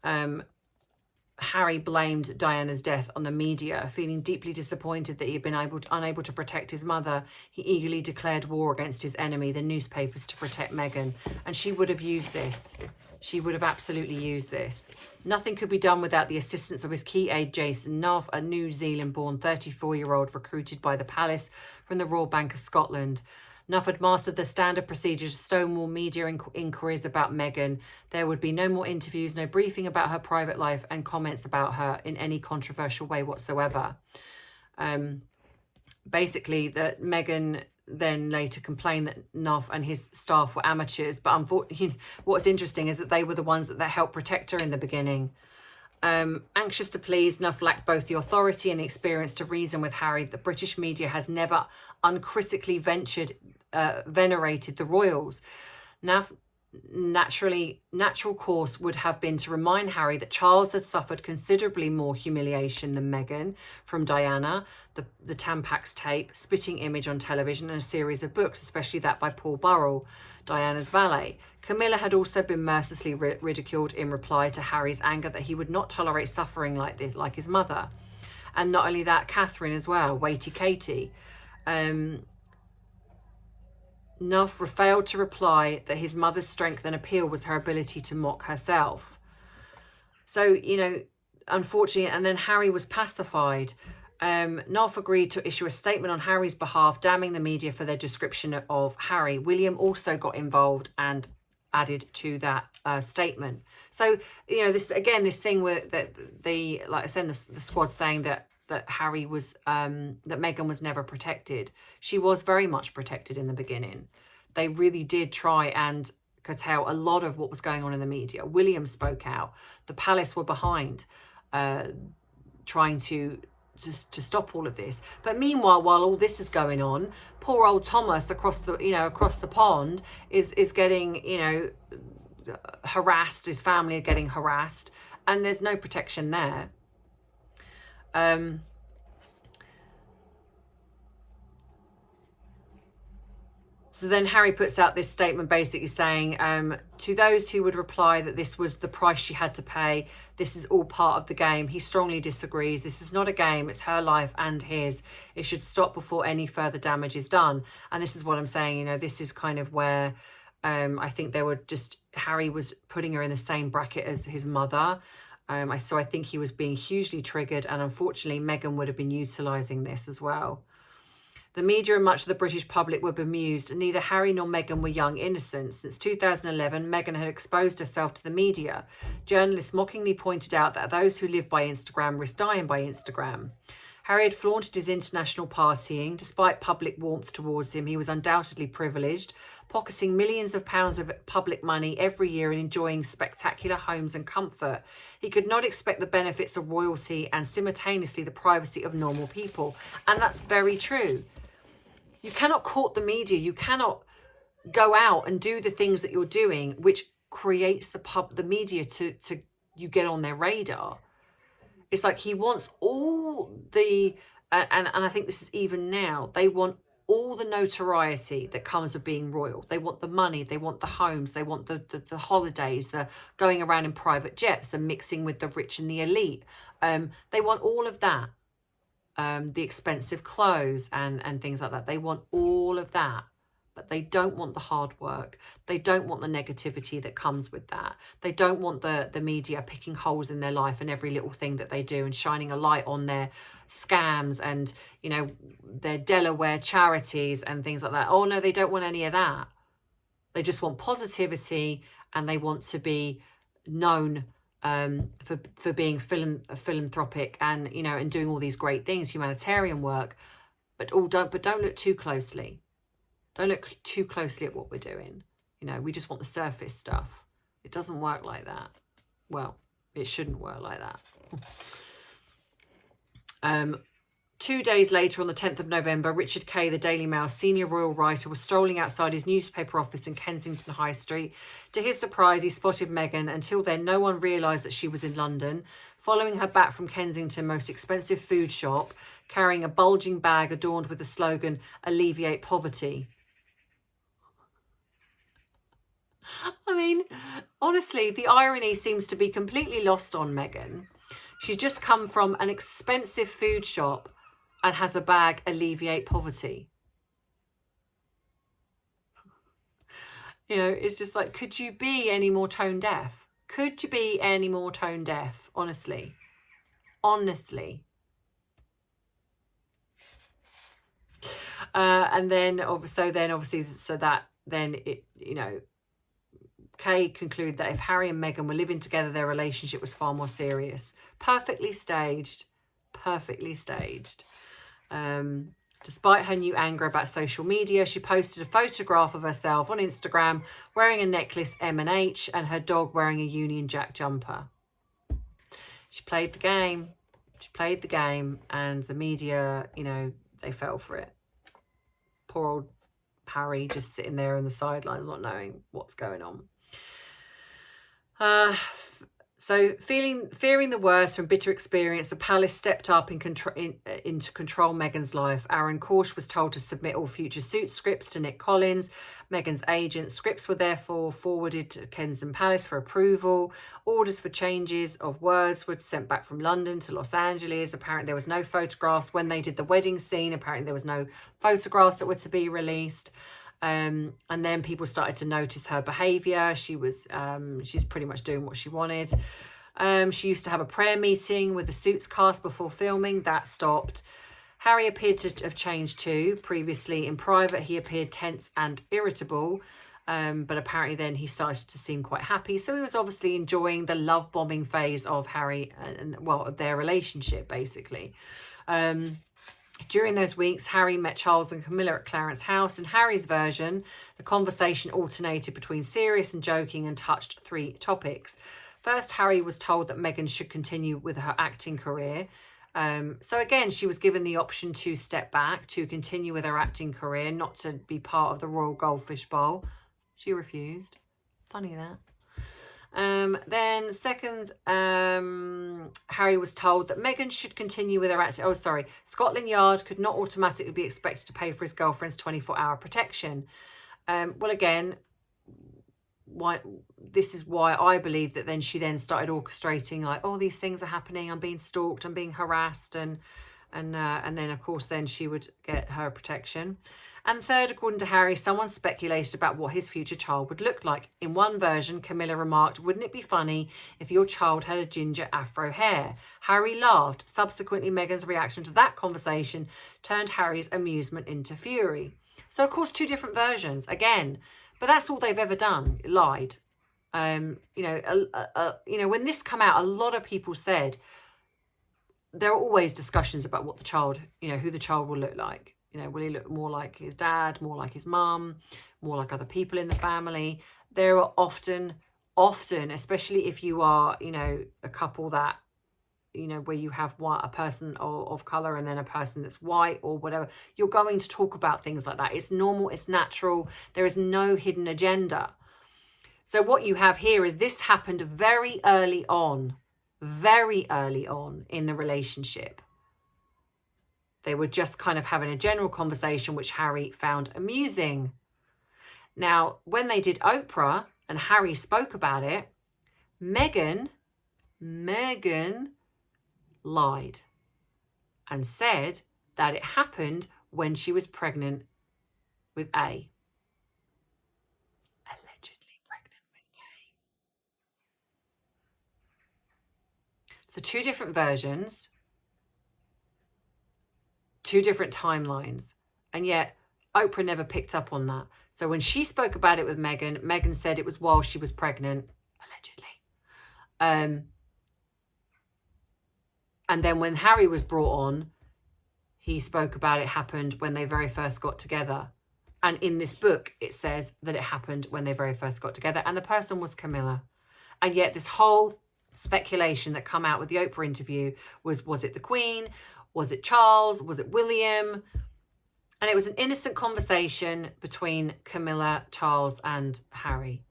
Harry blamed Diana's death on the media. Feeling deeply disappointed that he had been unable to protect his mother, he eagerly declared war against his enemy, the newspapers, to protect Meghan. And she would have used this. She would have absolutely used this. Nothing could be done without the assistance of his key aide, Jason Nuff, a New Zealand-born 34-year-old recruited by the palace from the Royal Bank of Scotland. Nuff had mastered the standard procedures to stonewall media inquiries about Meghan. There would be no more interviews, no briefing about her private life, and comments about her in any controversial way whatsoever. Basically, that Meghan then later complained that Nuff and his staff were amateurs, but unfortunately, what's interesting is that they were the ones that helped protect her in the beginning. Anxious to please, Nuff lacked both the authority and the experience to reason with Harry. The British media has never uncritically venerated the royals. Natural course would have been to remind Harry that Charles had suffered considerably more humiliation than Meghan from Diana, the Tampax tape, spitting image on television, and a series of books, especially that by Paul Burrell, Diana's valet. Camilla had also been mercilessly ridiculed in reply to Harry's anger that he would not tolerate suffering like this, like his mother. And not only that, Catherine as well, Waity Katie. Nuff failed to reply that his mother's strength and appeal was her ability to mock herself. So, you know, unfortunately, and then Harry was pacified. Nuff agreed to issue a statement on Harry's behalf, damning the media for their description of Harry. William also got involved and added to that statement. So, you know, this thing where that like I said, the squad saying that Harry was that Meghan was never protected. She was very much protected in the beginning. They really did try and curtail a lot of what was going on in the media. William spoke out. The palace were behind, trying to stop all of this. But meanwhile, while all this is going on, poor old Thomas across the pond is getting, you know, harassed. His family are getting harassed, and there's no protection there. So then Harry puts out this statement basically saying, to those who would reply that this was the price she had to pay, this is all part of the game, he strongly disagrees. This is not a game, it's her life and his. It should stop before any further damage is done. And this is what I'm saying, you know, this is kind of where I think Harry was putting her in the same bracket as his mother. So I think he was being hugely triggered, and unfortunately Meghan would have been utilising this as well. The media and much of the British public were bemused. Neither Harry nor Meghan were young innocents. Since 2011, Meghan had exposed herself to the media. Journalists mockingly pointed out that those who live by Instagram risk dying by Instagram. Harry had flaunted his international partying. Despite public warmth towards him, he was undoubtedly privileged, pocketing millions of pounds of public money every year and enjoying spectacular homes and comfort. He could not expect the benefits of royalty and simultaneously the privacy of normal people. And that's very true. You cannot court the media. You cannot go out and do the things that you're doing, which creates the media to you get on their radar. It's like he wants all the, and I think this is even now, they want all the notoriety that comes with being royal. They want the money, they want the homes, they want the holidays, the going around in private jets, the mixing with the rich and the elite. They want all of that. The expensive clothes and things like that. They want all of that, but they don't want the hard work. They don't want the negativity that comes with that. They don't want the media picking holes in their life and every little thing that they do and shining a light on their scams and, you know, their Delaware charities and things like that. Oh no, they don't want any of that. They just want positivity, and they want to be known for being philanthropic and, you know, and doing all these great things, humanitarian work, but don't look too closely. Don't look too closely at what we're doing. You know, we just want the surface stuff. It doesn't work like that. Well, it shouldn't work like that. 2 days later, on the 10th of November, Richard Kay, the Daily Mail senior royal writer, was strolling outside his newspaper office in Kensington High Street. To his surprise, he spotted Meghan. Until then, no one realised that she was in London, following her back from Kensington's most expensive food shop, carrying a bulging bag adorned with the slogan, "Alleviate Poverty." I mean, honestly, the irony seems to be completely lost on Meghan. She's just come from an expensive food shop and has a bag, "Alleviate Poverty." You know, it's just like, could you be any more tone deaf? Could you be any more tone deaf? Honestly. Honestly. And then, Kay concluded that if Harry and Meghan were living together, their relationship was far more serious. Perfectly staged. Perfectly staged. Despite her new anger about social media, she posted a photograph of herself on Instagram wearing a necklace M&H and her dog wearing a Union Jack jumper. She played the game. She played the game, and the media, you know, they fell for it. Poor old Harry just sitting there on the sidelines not knowing what's going on. So fearing the worst from bitter experience, the palace stepped up to control Meghan's life. Aaron Korsh was told to submit all future suit scripts to Nick Collins, Meghan's agent. Scripts were therefore forwarded to Kensington Palace for approval. Orders for changes of words were sent back from London to Los Angeles. Apparently there was no photographs. When they did the wedding scene, apparently there was no photographs that were to be released. And then people started to notice her behaviour. She's pretty much doing what she wanted. She used to have a prayer meeting with the Suits cast before filming. That stopped. Harry appeared to have changed too. Previously in private, he appeared tense and irritable. But apparently then he started to seem quite happy. So he was obviously enjoying the love bombing phase of Harry and their relationship, basically. During those weeks, Harry met Charles and Camilla at Clarence House. In Harry's version, the conversation alternated between serious and joking and touched 3 topics. First, Harry was told that Meghan should continue with her acting career. So again, she was given the option to step back, to continue with her acting career, not to be part of the Royal Goldfish Bowl. She refused. Funny that. Then second, Harry was told that Meghan should continue with her acting. Oh, sorry. Scotland Yard could not automatically be expected to pay for his girlfriend's 24-hour protection. Well, again, this is why I believe that then she then started orchestrating, like, oh, these things are happening. I'm being stalked. I'm being harassed. And then, of course, then she would get her protection. And third, according to Harry, someone speculated about what his future child would look like. In one version, Camilla remarked, "Wouldn't it be funny if your child had a ginger afro hair?" Harry laughed. Subsequently, Meghan's reaction to that conversation turned Harry's amusement into fury. So, of course, 2 different versions, again. But that's all they've ever done, lied. When this came out, a lot of people said there are always discussions about what the child, who the child will look like. Will he look more like his dad, more like his mum, more like other people in the family? There are often, especially if you are, a couple that, where you have a person of colour and then a person that's white or whatever, you're going to talk about things like that. It's normal, it's natural. There is no hidden agenda. So what you have here is this happened very early on in the relationship. They were just kind of having a general conversation, which Harry found amusing. Now, when they did Oprah and Harry spoke about it, Meghan lied and said that it happened when she was pregnant with A. Allegedly pregnant with A. So 2 different versions. 2 different timelines, and yet Oprah never picked up on that. So when she spoke about it with Meghan said it was while she was pregnant, allegedly. And then when Harry was brought on, he spoke about it happened when they very first got together. And in this book, it says that it happened when they very first got together, and the person was Camilla. And yet this whole speculation that come out with the Oprah interview was it the Queen? Was it Charles? Was it William? And it was an innocent conversation between Camilla, Charles, and Harry.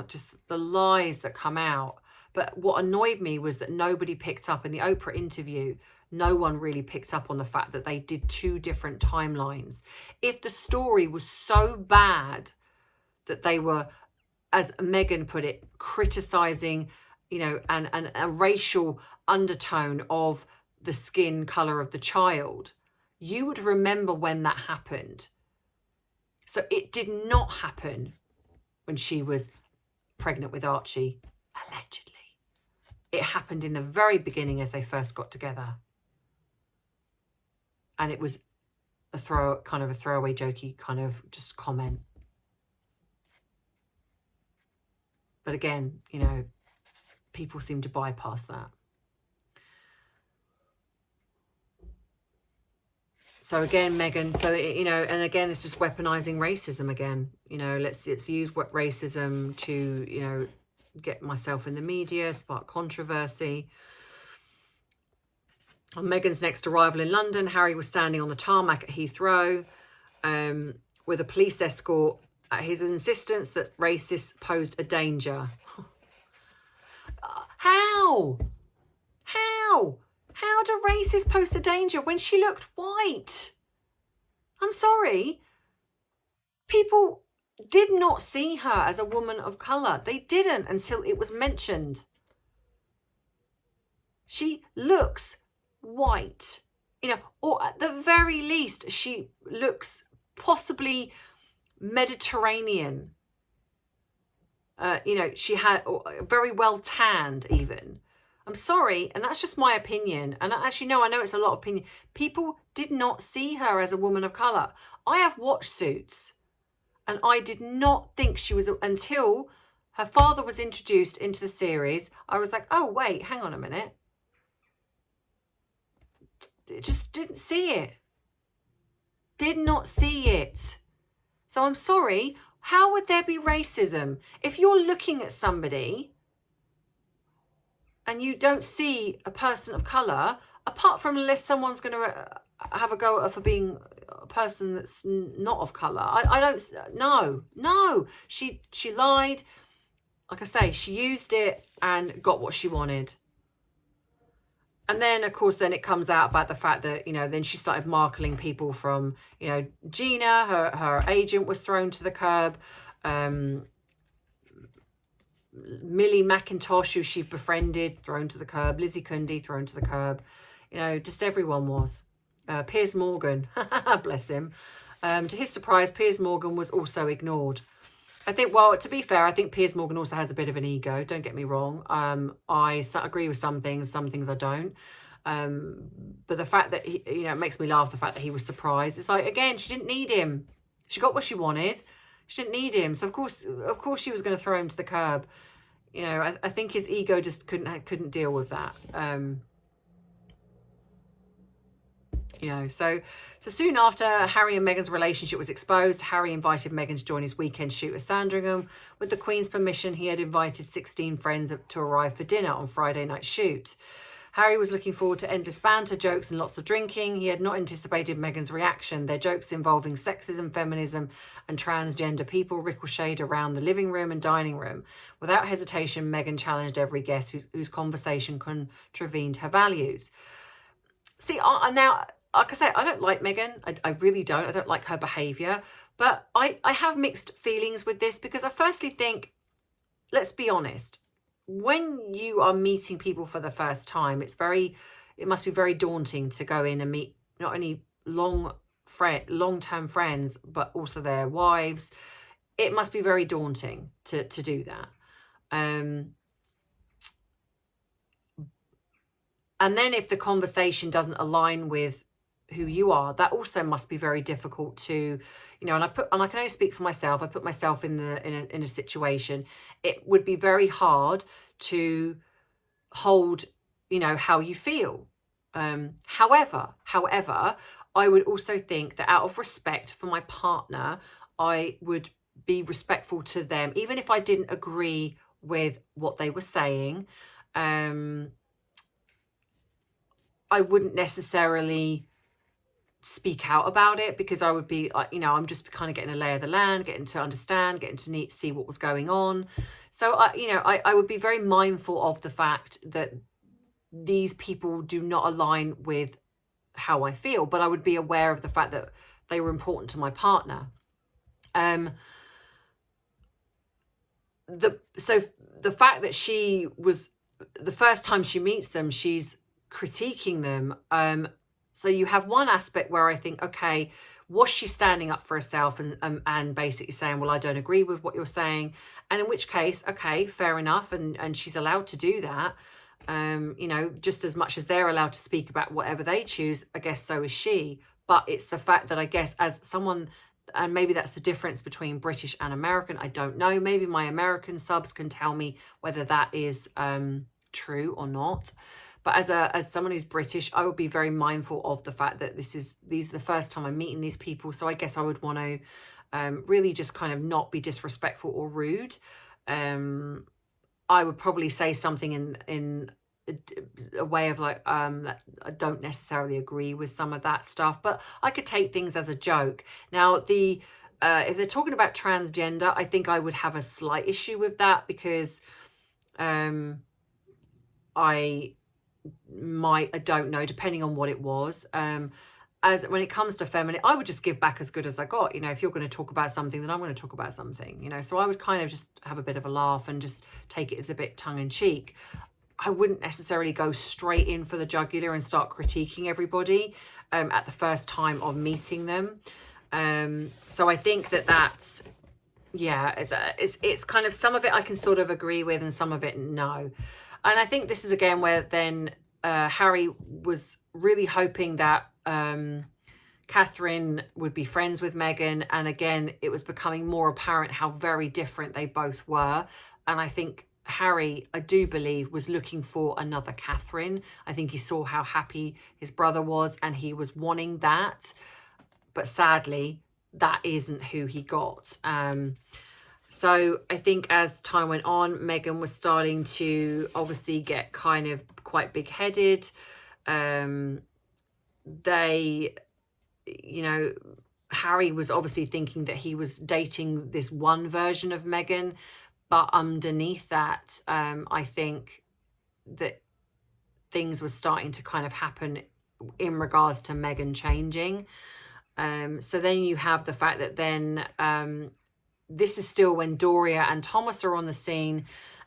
Just the lies that come out. But what annoyed me was that nobody picked up in the Oprah interview. No one really picked up on the fact that they did 2 different timelines. If the story was so bad that they were, as Meghan put it, criticizing, you know, and a racial undertone of the skin color of the child, you would remember when that happened. So it did not happen when she was pregnant with Archie, allegedly. It happened in the very beginning as they first got together. And it was a throwaway, jokey kind of just comment. But again, you know, people seem to bypass that. So again, Meghan, so, you know, and again, it's just weaponizing racism again. You know, let's use racism to, you know, get myself in the media, spark controversy. On Meghan's next arrival in London, Harry was standing on the tarmac at Heathrow with a police escort at his insistence that racists posed a danger. How? How do racists pose a danger when she looked white? I'm sorry. People did not see her as a woman of colour. They didn't until it was mentioned. She looks white, you know, or at the very least, she looks possibly Mediterranean. You know, she had very well tanned even. I'm sorry, and that's just my opinion. And actually, no, I know it's a lot of opinion. People did not see her as a woman of colour. I have watched Suits, and I did not think she was, until her father was introduced into the series. I was like, oh, wait, hang on a minute. Just didn't see it. Did not see it. So I'm sorry, how would there be racism? If you're looking at somebody and you don't see a person of colour, apart from unless someone's going to have a go at her for being a person that's not of colour. I don't, no. She lied. Like I say, she used it and got what she wanted. And then, of course, then it comes out about the fact that, you know, then she started marketing people from, you know, Gina, her agent was thrown to the curb. Millie McIntosh, who she befriended, thrown to the curb. Lizzie Cundy, thrown to the curb. You know, just everyone was. Piers Morgan, bless him. To his surprise, Piers Morgan was also ignored. I think, well, to be fair, I think Piers Morgan also has a bit of an ego. Don't get me wrong. I agree with some things I don't. But the fact that, he, you know, it makes me laugh, the fact that he was surprised. It's like, again, she didn't need him. She got what she wanted. She didn't need him. So, of course she was going to throw him to the curb. You know, I think his ego just couldn't deal with that. You know, so soon after Harry and Meghan's relationship was exposed, Harry invited Meghan to join his weekend shoot at Sandringham. With the Queen's permission, he had invited 16 friends to arrive for dinner on Friday night shoot. Harry was looking forward to endless banter, jokes and lots of drinking. He had not anticipated Meghan's reaction. Their jokes involving sexism, feminism and transgender people ricocheted around the living room and dining room. Without hesitation, Meghan challenged every guest whose conversation contravened her values. See, now, like I say, I don't like Meghan. I really don't. I don't like her behaviour. But I have mixed feelings with this because I firstly think, let's be honest, when you are meeting people for the first time, it must be very daunting to go in and meet not only long-term friends, but also their wives. It must be very daunting to do that. And then if the conversation doesn't align with who you are, that also must be very difficult to, you know, and I can only speak for myself. I put myself in a situation. It would be very hard to hold, you know, how you feel. However, I would also think that out of respect for my partner, I would be respectful to them, even if I didn't agree with what they were saying. I wouldn't necessarily speak out about it, because I would be like, I'm just kind of getting a lay of the land, getting to understand, getting to see what was going on. So I would be very mindful of the fact that these people do not align with how I feel, but I would be aware of the fact that they were important to my partner. So the fact that she was, the first time she meets them, she's critiquing them. So you have one aspect where I think, okay, was she standing up for herself and basically saying, well, I don't agree with what you're saying? And in which case, okay, fair enough. And she's allowed to do that. Just as much as they're allowed to speak about whatever they choose, I guess so is she. But it's the fact that I guess as someone, and maybe that's the difference between British and American, I don't know. Maybe my American subs can tell me whether that is true or not. But as someone who's British, I would be very mindful of the fact that these are the first time I'm meeting these people. So I guess I would want to really just kind of not be disrespectful or rude. I would probably say something in a way of like, that I don't necessarily agree with some of that stuff, but I could take things as a joke. Now, if they're talking about transgender, I think I would have a slight issue with that, because I don't know, depending on what it was. As when it comes to feminine, I would just give back as good as I got. If you're going to talk about something, then I'm going to talk about something, so I would kind of just have a bit of a laugh and just take it as a bit tongue-in-cheek. I wouldn't necessarily go straight in for the jugular and start critiquing everybody at the first time of meeting them. So I think that's, yeah, it's kind of, some of it I can sort of agree with and some of it no. And I think this is again where then Harry was really hoping that Catherine would be friends with Meghan. And again, it was becoming more apparent how very different they both were. And I think Harry, I do believe, was looking for another Catherine. I think he saw how happy his brother was and he was wanting that. But sadly, that isn't who he got. So I think as time went on, Meghan was starting to obviously get kind of quite big-headed. Harry was obviously thinking that he was dating this one version of Meghan, but underneath that, I think that things were starting to kind of happen in regards to Meghan changing. So then you have the fact that then this is still when Doria and Thomas are on the scene,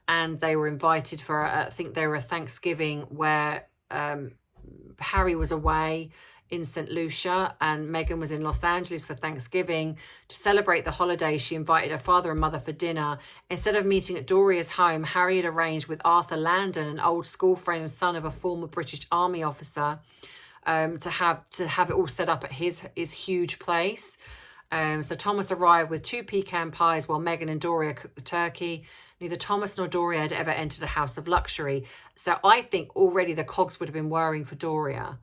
and they were invited for, I think they were a Thanksgiving where Harry was away in St. Lucia and Meghan was in Los Angeles for Thanksgiving. To celebrate the holiday, she invited her father and mother for dinner. Instead of meeting at Doria's home, Harry had arranged with Arthur Landon, an old school friend and son of a former British Army officer, to have it all set up at his huge place. So Thomas arrived with 2 pecan pies while Meghan and Doria cooked the turkey. Neither Thomas nor Doria had ever entered a house of luxury. So I think already the cogs would have been whirring for Doria.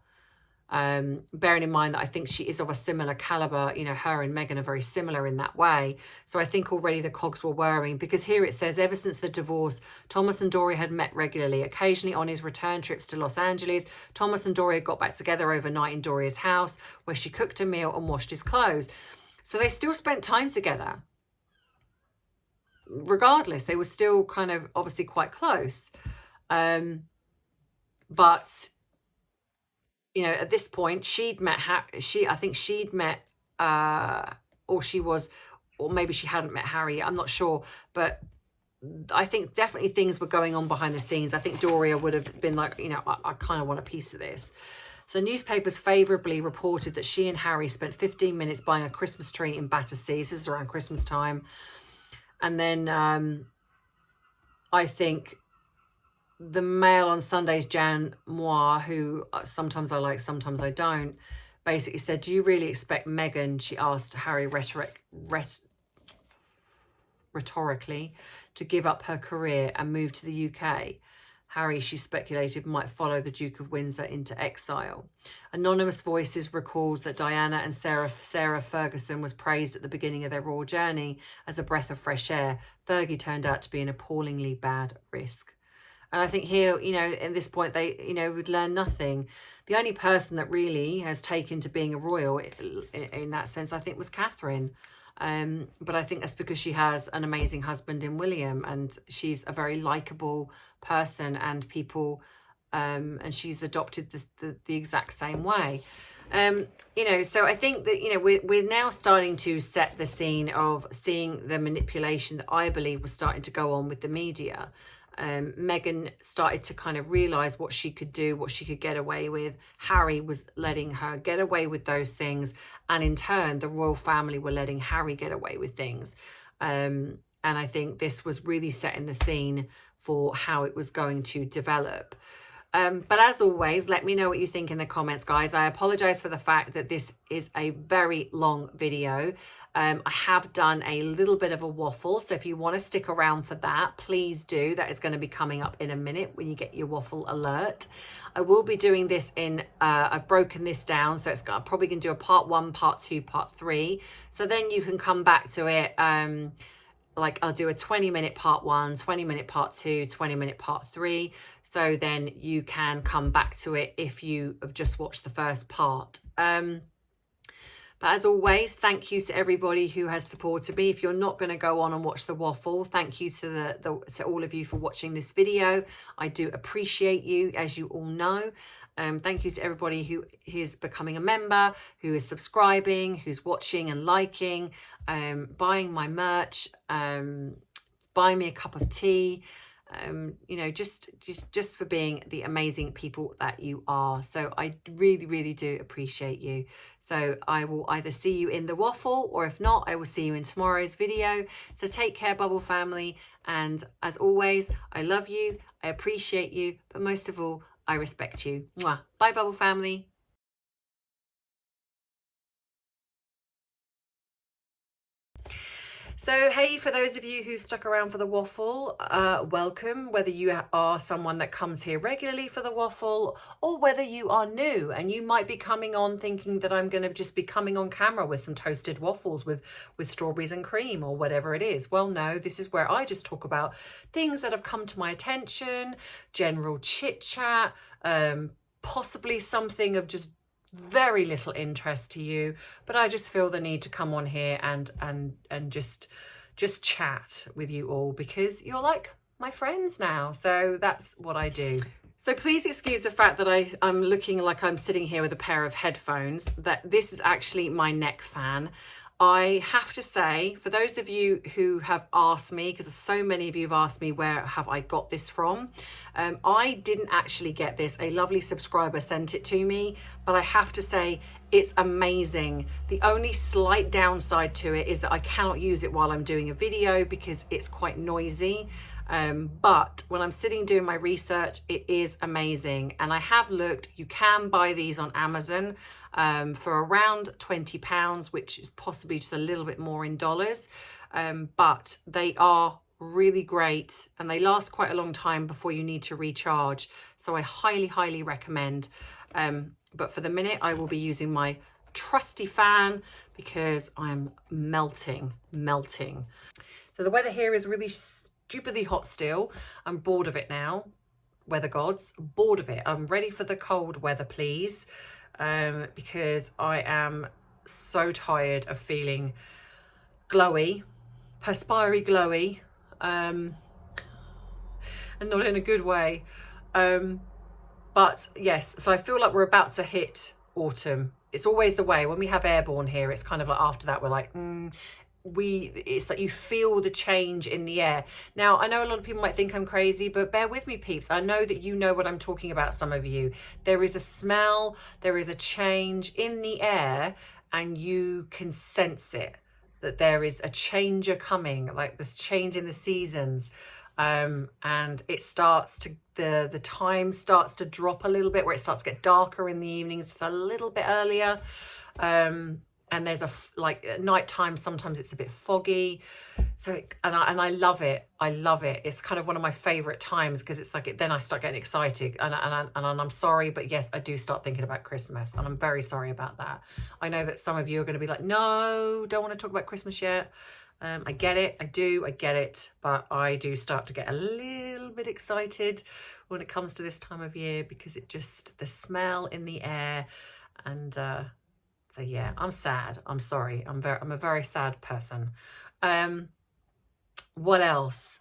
Bearing in mind that I think she is of a similar caliber, her and Meghan are very similar in that way. So I think already the cogs were whirring, because here it says, ever since the divorce, Thomas and Doria had met regularly. Occasionally on his return trips to Los Angeles, Thomas and Doria got back together overnight in Doria's house, where she cooked a meal and washed his clothes. So they still spent time together. Regardless, they were still kind of obviously quite close. But at this point, she'd met, I think she'd met, or maybe she hadn't met Harry. I'm not sure. But I think definitely things were going on behind the scenes. I think Doria would have been like, I kind of want a piece of this. So newspapers favourably reported that she and Harry spent 15 minutes buying a Christmas tree in Battersea. This is around Christmas time. And then I think the Mail on Sundays, Jan Moir, who sometimes I like, sometimes I don't, basically said, do you really expect Meghan, she asked Harry rhetorically, to give up her career and move to the UK? Harry, she speculated, might follow the Duke of Windsor into exile. Anonymous voices recalled that Diana and Sarah Ferguson was praised at the beginning of their royal journey as a breath of fresh air. Fergie turned out to be an appallingly bad risk. And I think here, you know, at this point, they, you know, would learn nothing. The only person that really has taken to being a royal in that sense, I think, was Catherine. But I think that's because she has an amazing husband in William, and she's a very likable person, and people, and she's adopted the exact same way. You know, so I think that, you know, we're now starting to set the scene of seeing the manipulation that I believe was starting to go on with the media. Meghan started to kind of realize what she could do, what she could get away with. Harry was letting her get away with those things, and in turn the royal family were letting Harry get away with things. And I think this was really setting the scene for how it was going to develop. But as always, let me know what you think in the comments, guys. I apologize for the fact that this is a very long video. I have done a little bit of a waffle, so if you want to stick around for that, please do. That is going to be coming up in a minute when you get your waffle alert. I will be doing this in, I've broken this down, so I'm probably going to do a part 1, part 2, part 3. So then you can come back to it. Like I'll do a 20-minute part 1, 20-minute part 2, 20-minute part 3. So then you can come back to it if you have just watched the first part. But as always, thank you to everybody who has supported me. If you're not going to go on and watch the waffle, thank you to to all of you for watching this video. I do appreciate you, as you all know. Thank you to everybody who is becoming a member, who is subscribing, who's watching and liking, buying my merch, buying me a cup of tea. You know, just for being the amazing people that you are. So I really do appreciate you. So I will either see you in the waffle, or if not, I will see you in tomorrow's video. So take care, Bubble family, and as always, I love you, I appreciate you, but most of all, I respect you. Mwah. Bye, Bubble family. So, hey, for those of you who stuck around for the waffle, welcome. Whether you are someone that comes here regularly for the waffle, or whether you are new and you might be coming on thinking that I'm going to just be coming on camera with some toasted waffles with strawberries and cream or whatever it is. Well, no, this is where I just talk about things that have come to my attention, general chit chat, possibly something of just very little interest to you, but I just feel the need to come on here and just chat with you all, because you're like my friends now. So that's what I do. So please excuse the fact that I'm looking like I'm sitting here with a pair of headphones, that this is actually my neck fan. I have to say, for those of you who have asked me, because so many of you have asked me where have I got this from, I didn't actually get this. A lovely subscriber sent it to me, but I have to say it's amazing. The only slight downside to it is that I cannot use it while I'm doing a video because it's quite noisy. But when I'm sitting doing my research, it is amazing. And I have looked, you can buy these on Amazon for around £20, which is possibly just a little bit more in dollars. But they are really great and they last quite a long time before you need to recharge. So I highly recommend. But for the minute, I will be using my trusty fan because I'm melting. So the weather here is really stupidly hot still. I'm bored of it now. Weather gods, bored of it. I'm ready for the cold weather, please. Because I am so tired of feeling glowy, perspiry glowy, and not in a good way. But yes, so I feel like we're about to hit autumn. It's always the way when we have airborne here. It's kind of like after that we're like, it's like you feel the change in the air. Now, I know a lot of people might think I'm crazy, but bear with me, peeps. I know that you know what I'm talking about, some of you. There is a smell, there is a change in the air, and you can sense it, that there is a changer coming, like this change in the seasons. And it starts to, the time starts to drop a little bit, where it starts to get darker in the evenings, just a little bit earlier. And there's like at nighttime, sometimes it's a bit foggy. So, and I love it. I love it. It's kind of one of my favorite times, because it's like, then I start getting excited, and I'm sorry, but yes, I do start thinking about Christmas, and I'm very sorry about that. I know that some of you are going to be like, no, don't want to talk about Christmas yet. I get it. I get it. But I do start to get a little bit excited when it comes to this time of year, because it just, the smell in the air, and so yeah, I'm sad. I'm sorry. I'm a very sad person. What else?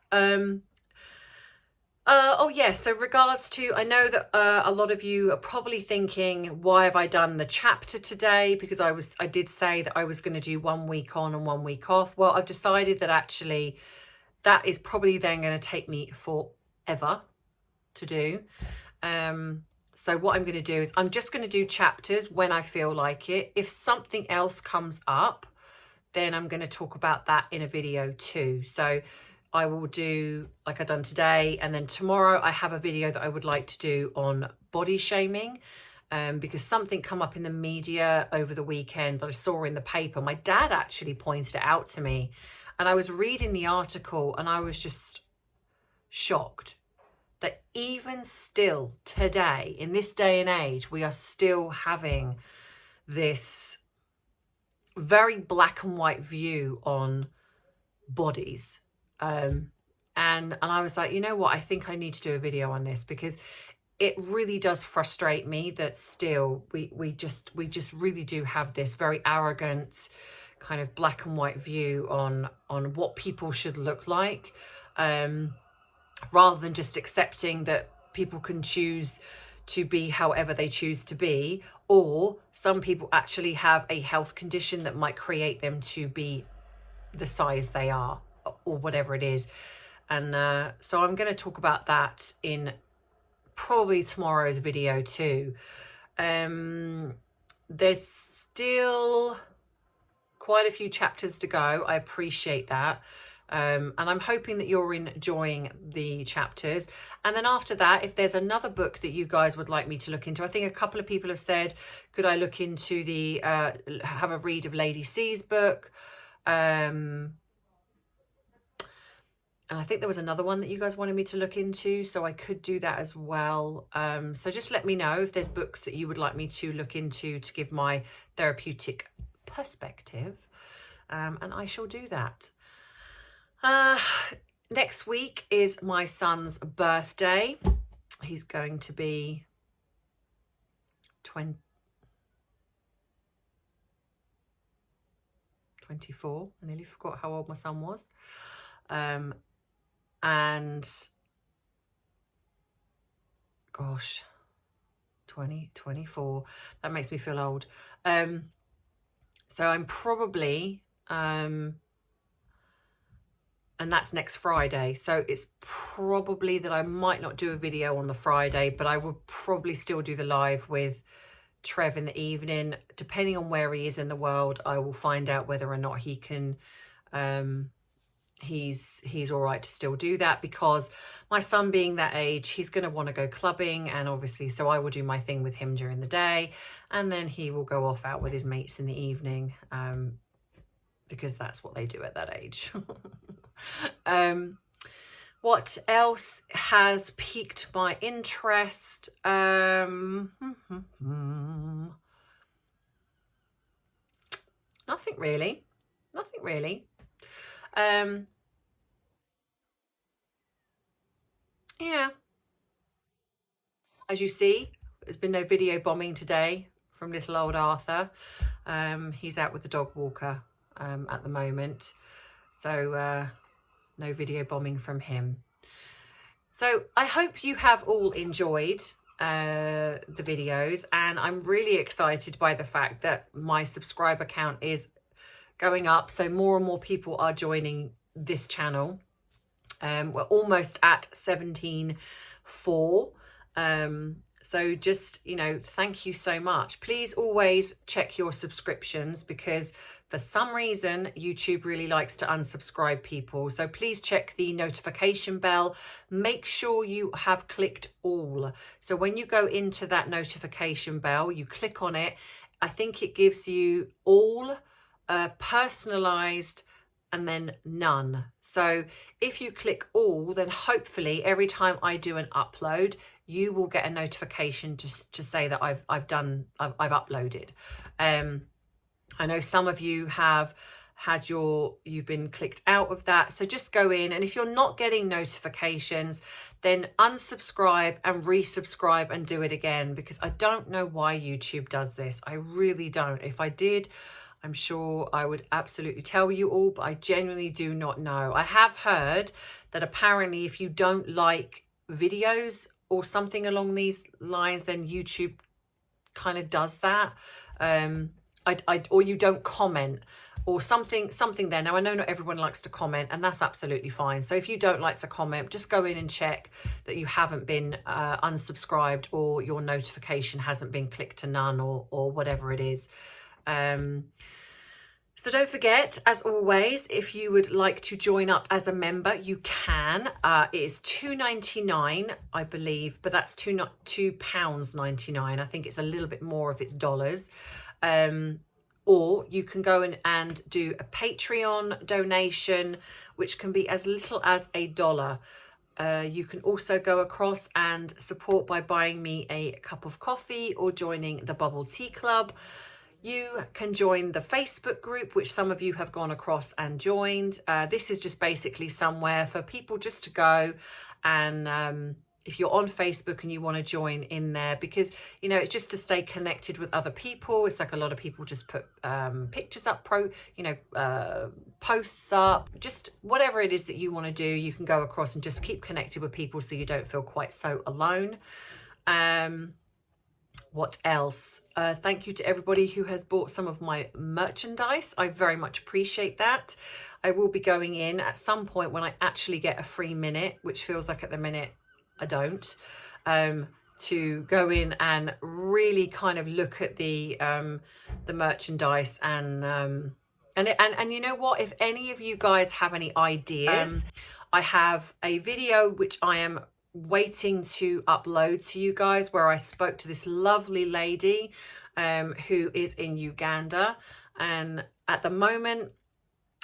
Oh yeah, so regards to, I know that a lot of you are probably thinking, why have I done the chapter today? Because I did say that I was going to do 1 week on and 1 week off. Well, I've decided that actually that is probably then going to take me forever to do. So what I'm going to do is I'm just going to do chapters when I feel like it. If something else comes up, then I'm going to talk about that in a video too. So I will do like I've done today, and then tomorrow I have a video that I would like to do on body shaming, because something come up in the media over the weekend that I saw in the paper. My dad actually pointed it out to me, and I was reading the article, and I was just shocked that even still today, in this day and age, we are still having this very black and white view on bodies. And I was like, you know what, I think I need to do a video on this, because it really does frustrate me that still we just really do have this very arrogant kind of black and white view on what people should look like, rather than just accepting that people can choose to be however they choose to be, or some people actually have a health condition that might create them to be the size they are, or whatever it is. And so I'm going to talk about that in probably tomorrow's video too. There's still quite a few chapters to go. I appreciate that. And I'm hoping that you're enjoying the chapters. And then after that, if there's another book that you guys would like me to look into, I think a couple of people have said, could I look into the, have a read of Lady C's book? And I think there was another one that you guys wanted me to look into, so I could do that as well. So just let me know if there's books that you would like me to look into to give my therapeutic perspective, and I shall do that. Next week is my son's birthday. He's going to be 24. I nearly forgot how old my son was. And gosh, 24, that makes me feel old. So I'm probably, and that's next Friday. So it's probably that I might not do a video on the Friday, but I will probably still do the live with Trev in the evening. Depending on where he is in the world, I will find out whether or not he can, he's all right to still do that, because my son being that age, he's going to want to go clubbing, and obviously so I will do my thing with him during the day, and then he will go off out with his mates in the evening, because that's what they do at that age. What else has piqued my interest? Nothing really. Yeah, as you see, there's been no video bombing today from little old Arthur. He's out with the dog walker at the moment, so no video bombing from him. So I hope you have all enjoyed the videos, and I'm really excited by the fact that my subscriber count is going up, so more and more people are joining this channel. We're almost at 17.4. So just, you know, thank you so much. Please always check your subscriptions, because for some reason YouTube really likes to unsubscribe people. So please check the notification bell. Make sure you have clicked all. So when you go into that notification bell, you click on it. I think it gives you all personalized and then none. So if you click all, then hopefully every time I do an upload, you will get a notification just to say that I've uploaded. I know some of you have had you've been clicked out of that, so just go in, and if you're not getting notifications, then unsubscribe and resubscribe and do it again, because I don't know why YouTube does this. I really don't. If I did, I'm sure I would absolutely tell you all, but I genuinely do not know. I have heard that apparently if you don't like videos or something along these lines, then YouTube kind of does that. Or you don't comment or something there. Now, I know not everyone likes to comment, and that's absolutely fine. So if you don't like to comment, just go in and check that you haven't been unsubscribed, or your notification hasn't been clicked to none, or whatever it is. So don't forget, as always, if you would like to join up as a member, you can. It is $2.99, I believe, but that's £2.99. I think it's a little bit more if it's dollars. Or you can go in and do a Patreon donation, which can be as little as $1. You can also go across and support by buying me a cup of coffee or joining the Bubble Tea Club. You can join the Facebook group, which some of you have gone across and joined. This is just basically somewhere for people just to go, and if you're on Facebook and you want to join in there, because, you know, it's just to stay connected with other people. It's like a lot of people just put pictures up, posts up, just whatever it is that you want to do. You can go across and just keep connected with people so you don't feel quite so alone. What else? Thank you to everybody who has bought some of my merchandise. I very much appreciate that. I will be going in at some point when I actually get a free minute, which feels like at the minute I don't, to go in and really kind of look at the merchandise, and you know what, if any of you guys have any ideas, I have a video which I am waiting to upload to you guys, where I spoke to this lovely lady who is in Uganda, and at the moment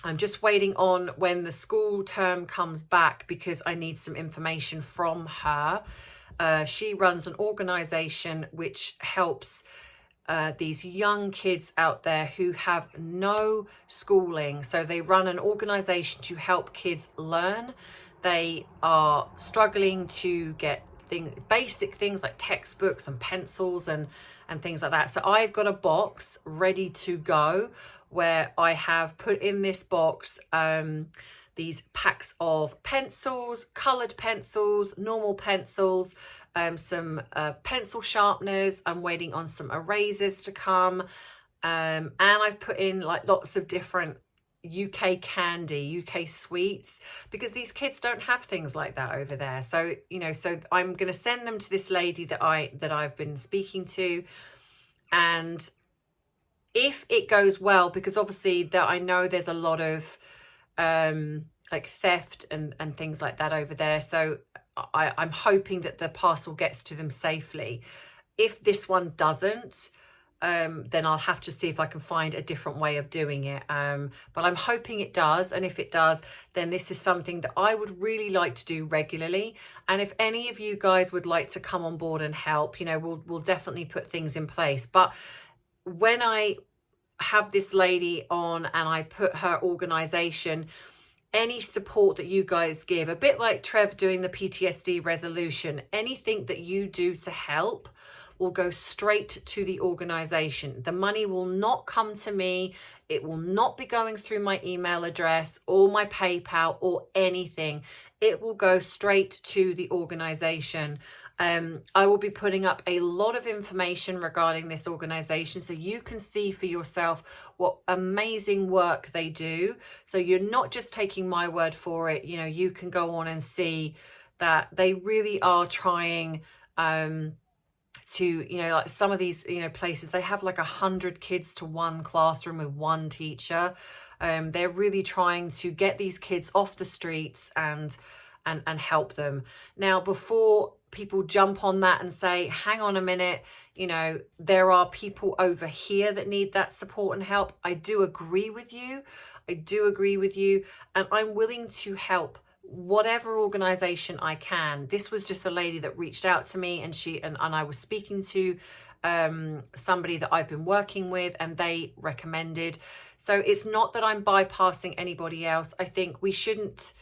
I'm just waiting on when the school term comes back, because I need some information from her. She runs an organization which helps these young kids out there who have no schooling. So they run an organization to help kids learn. They are struggling to get basic things like textbooks and pencils and things like that. So I've got a box ready to go, where I have put in this box these packs of pencils, colored pencils, normal pencils, some pencil sharpeners. I'm waiting on some erasers to come, and I've put in like lots of different UK candy, UK sweets, because these kids don't have things like that over there. So, you know, so I'm going to send them to this lady that I've been speaking to, and if it goes well, because obviously I know there's a lot of like theft and things like that over there, so I'm hoping that the parcel gets to them safely. If this one doesn't, then I'll have to see if I can find a different way of doing it. But I'm hoping it does. And if it does, then this is something that I would really like to do regularly. And if any of you guys would like to come on board and help, you know, we'll definitely put things in place. But when I have this lady on and I put her organization, any support that you guys give, a bit like Trev doing the PTSD resolution, anything that you do to help will go straight to the organization. The money will not come to me. It will not be going through my email address or my PayPal or anything. It will go straight to the organization. I will be putting up a lot of information regarding this organization, so you can see for yourself what amazing work they do. So you're not just taking my word for it. You know, you can go on and see that they really are trying to, you know, like some of these, you know, places, they have like 100 kids to one classroom with one teacher. They're really trying to get these kids off the streets and help them. Now, before people jump on that and say, hang on a minute, you know, there are people over here that need that support and help. I do agree with you. I do agree with you. And I'm willing to help whatever organization I can. This was just a lady that reached out to me, and I was speaking to somebody that I've been working with, and they recommended. So it's not that I'm bypassing anybody else. I think we shouldn't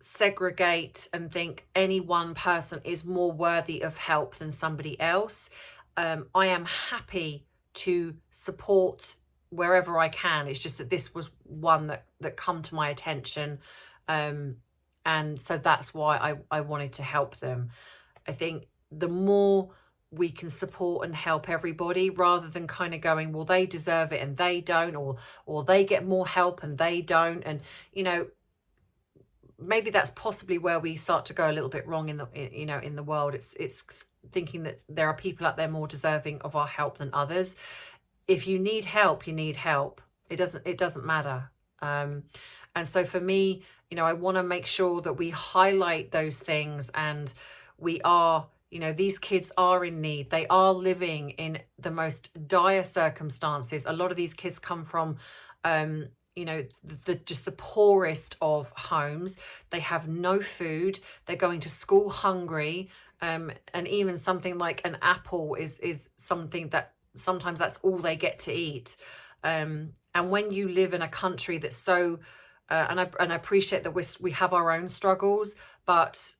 segregate and think any one person is more worthy of help than somebody else. I am happy to support wherever I can. It's just that this was one that come to my attention, and so that's why I wanted to help them. I think the more we can support and help everybody, rather than kind of going, well, they deserve it and they don't, or they get more help and they don't, and you know, maybe that's possibly where we start to go a little bit wrong in the world. It's thinking that there are people out there more deserving of our help than others. If you need help, you need help. It doesn't matter. And so for me, you know, I want to make sure that we highlight those things, and we are, you know, these kids are in need. They are living in the most dire circumstances. A lot of these kids come from you know, just the poorest of homes. They have no food. They're going to school hungry, and even something like an apple is something that sometimes that's all they get to eat. And when you live in a country that's so and I appreciate that we have our own struggles, but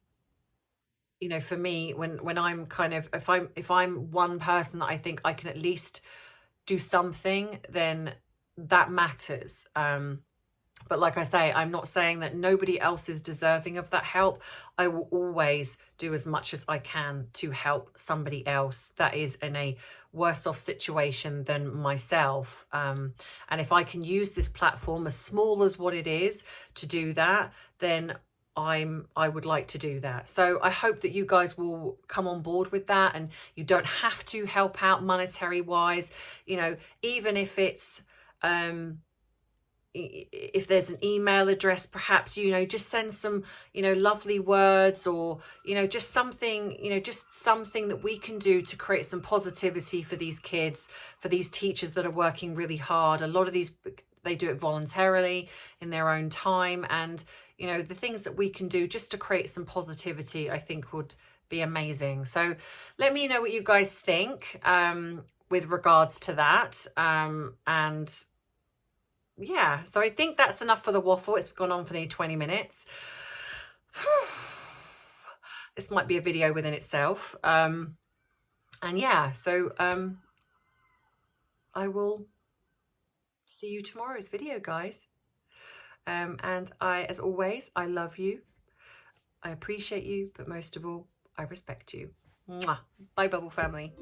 you know, for me, when I'm kind of, if I'm one person that I think I can at least do something, then that matters. But like I say, I'm not saying that nobody else is deserving of that help. I will always do as much as I can to help somebody else that is in a worse off situation than myself. And if I can use this platform, as small as what it is, to do that, then I would like to do that. So I hope that you guys will come on board with that, and you don't have to help out monetary wise. You know, even if it's if there's an email address, perhaps, you know, just send some, you know, lovely words, or, you know, just something, you know, just something that we can do to create some positivity for these kids, for these teachers that are working really hard. A lot of these, they do it voluntarily in their own time, and you know, the things that we can do just to create some positivity, I think would be amazing. So let me know what you guys think with regards to that. And yeah, so I think that's enough for the waffle. It's gone on for nearly 20 minutes. This might be a video within itself. And yeah, so I will see you tomorrow's video, guys. And as always, I love you. I appreciate you, but most of all, I respect you. Mwah. Bye, Bubble family.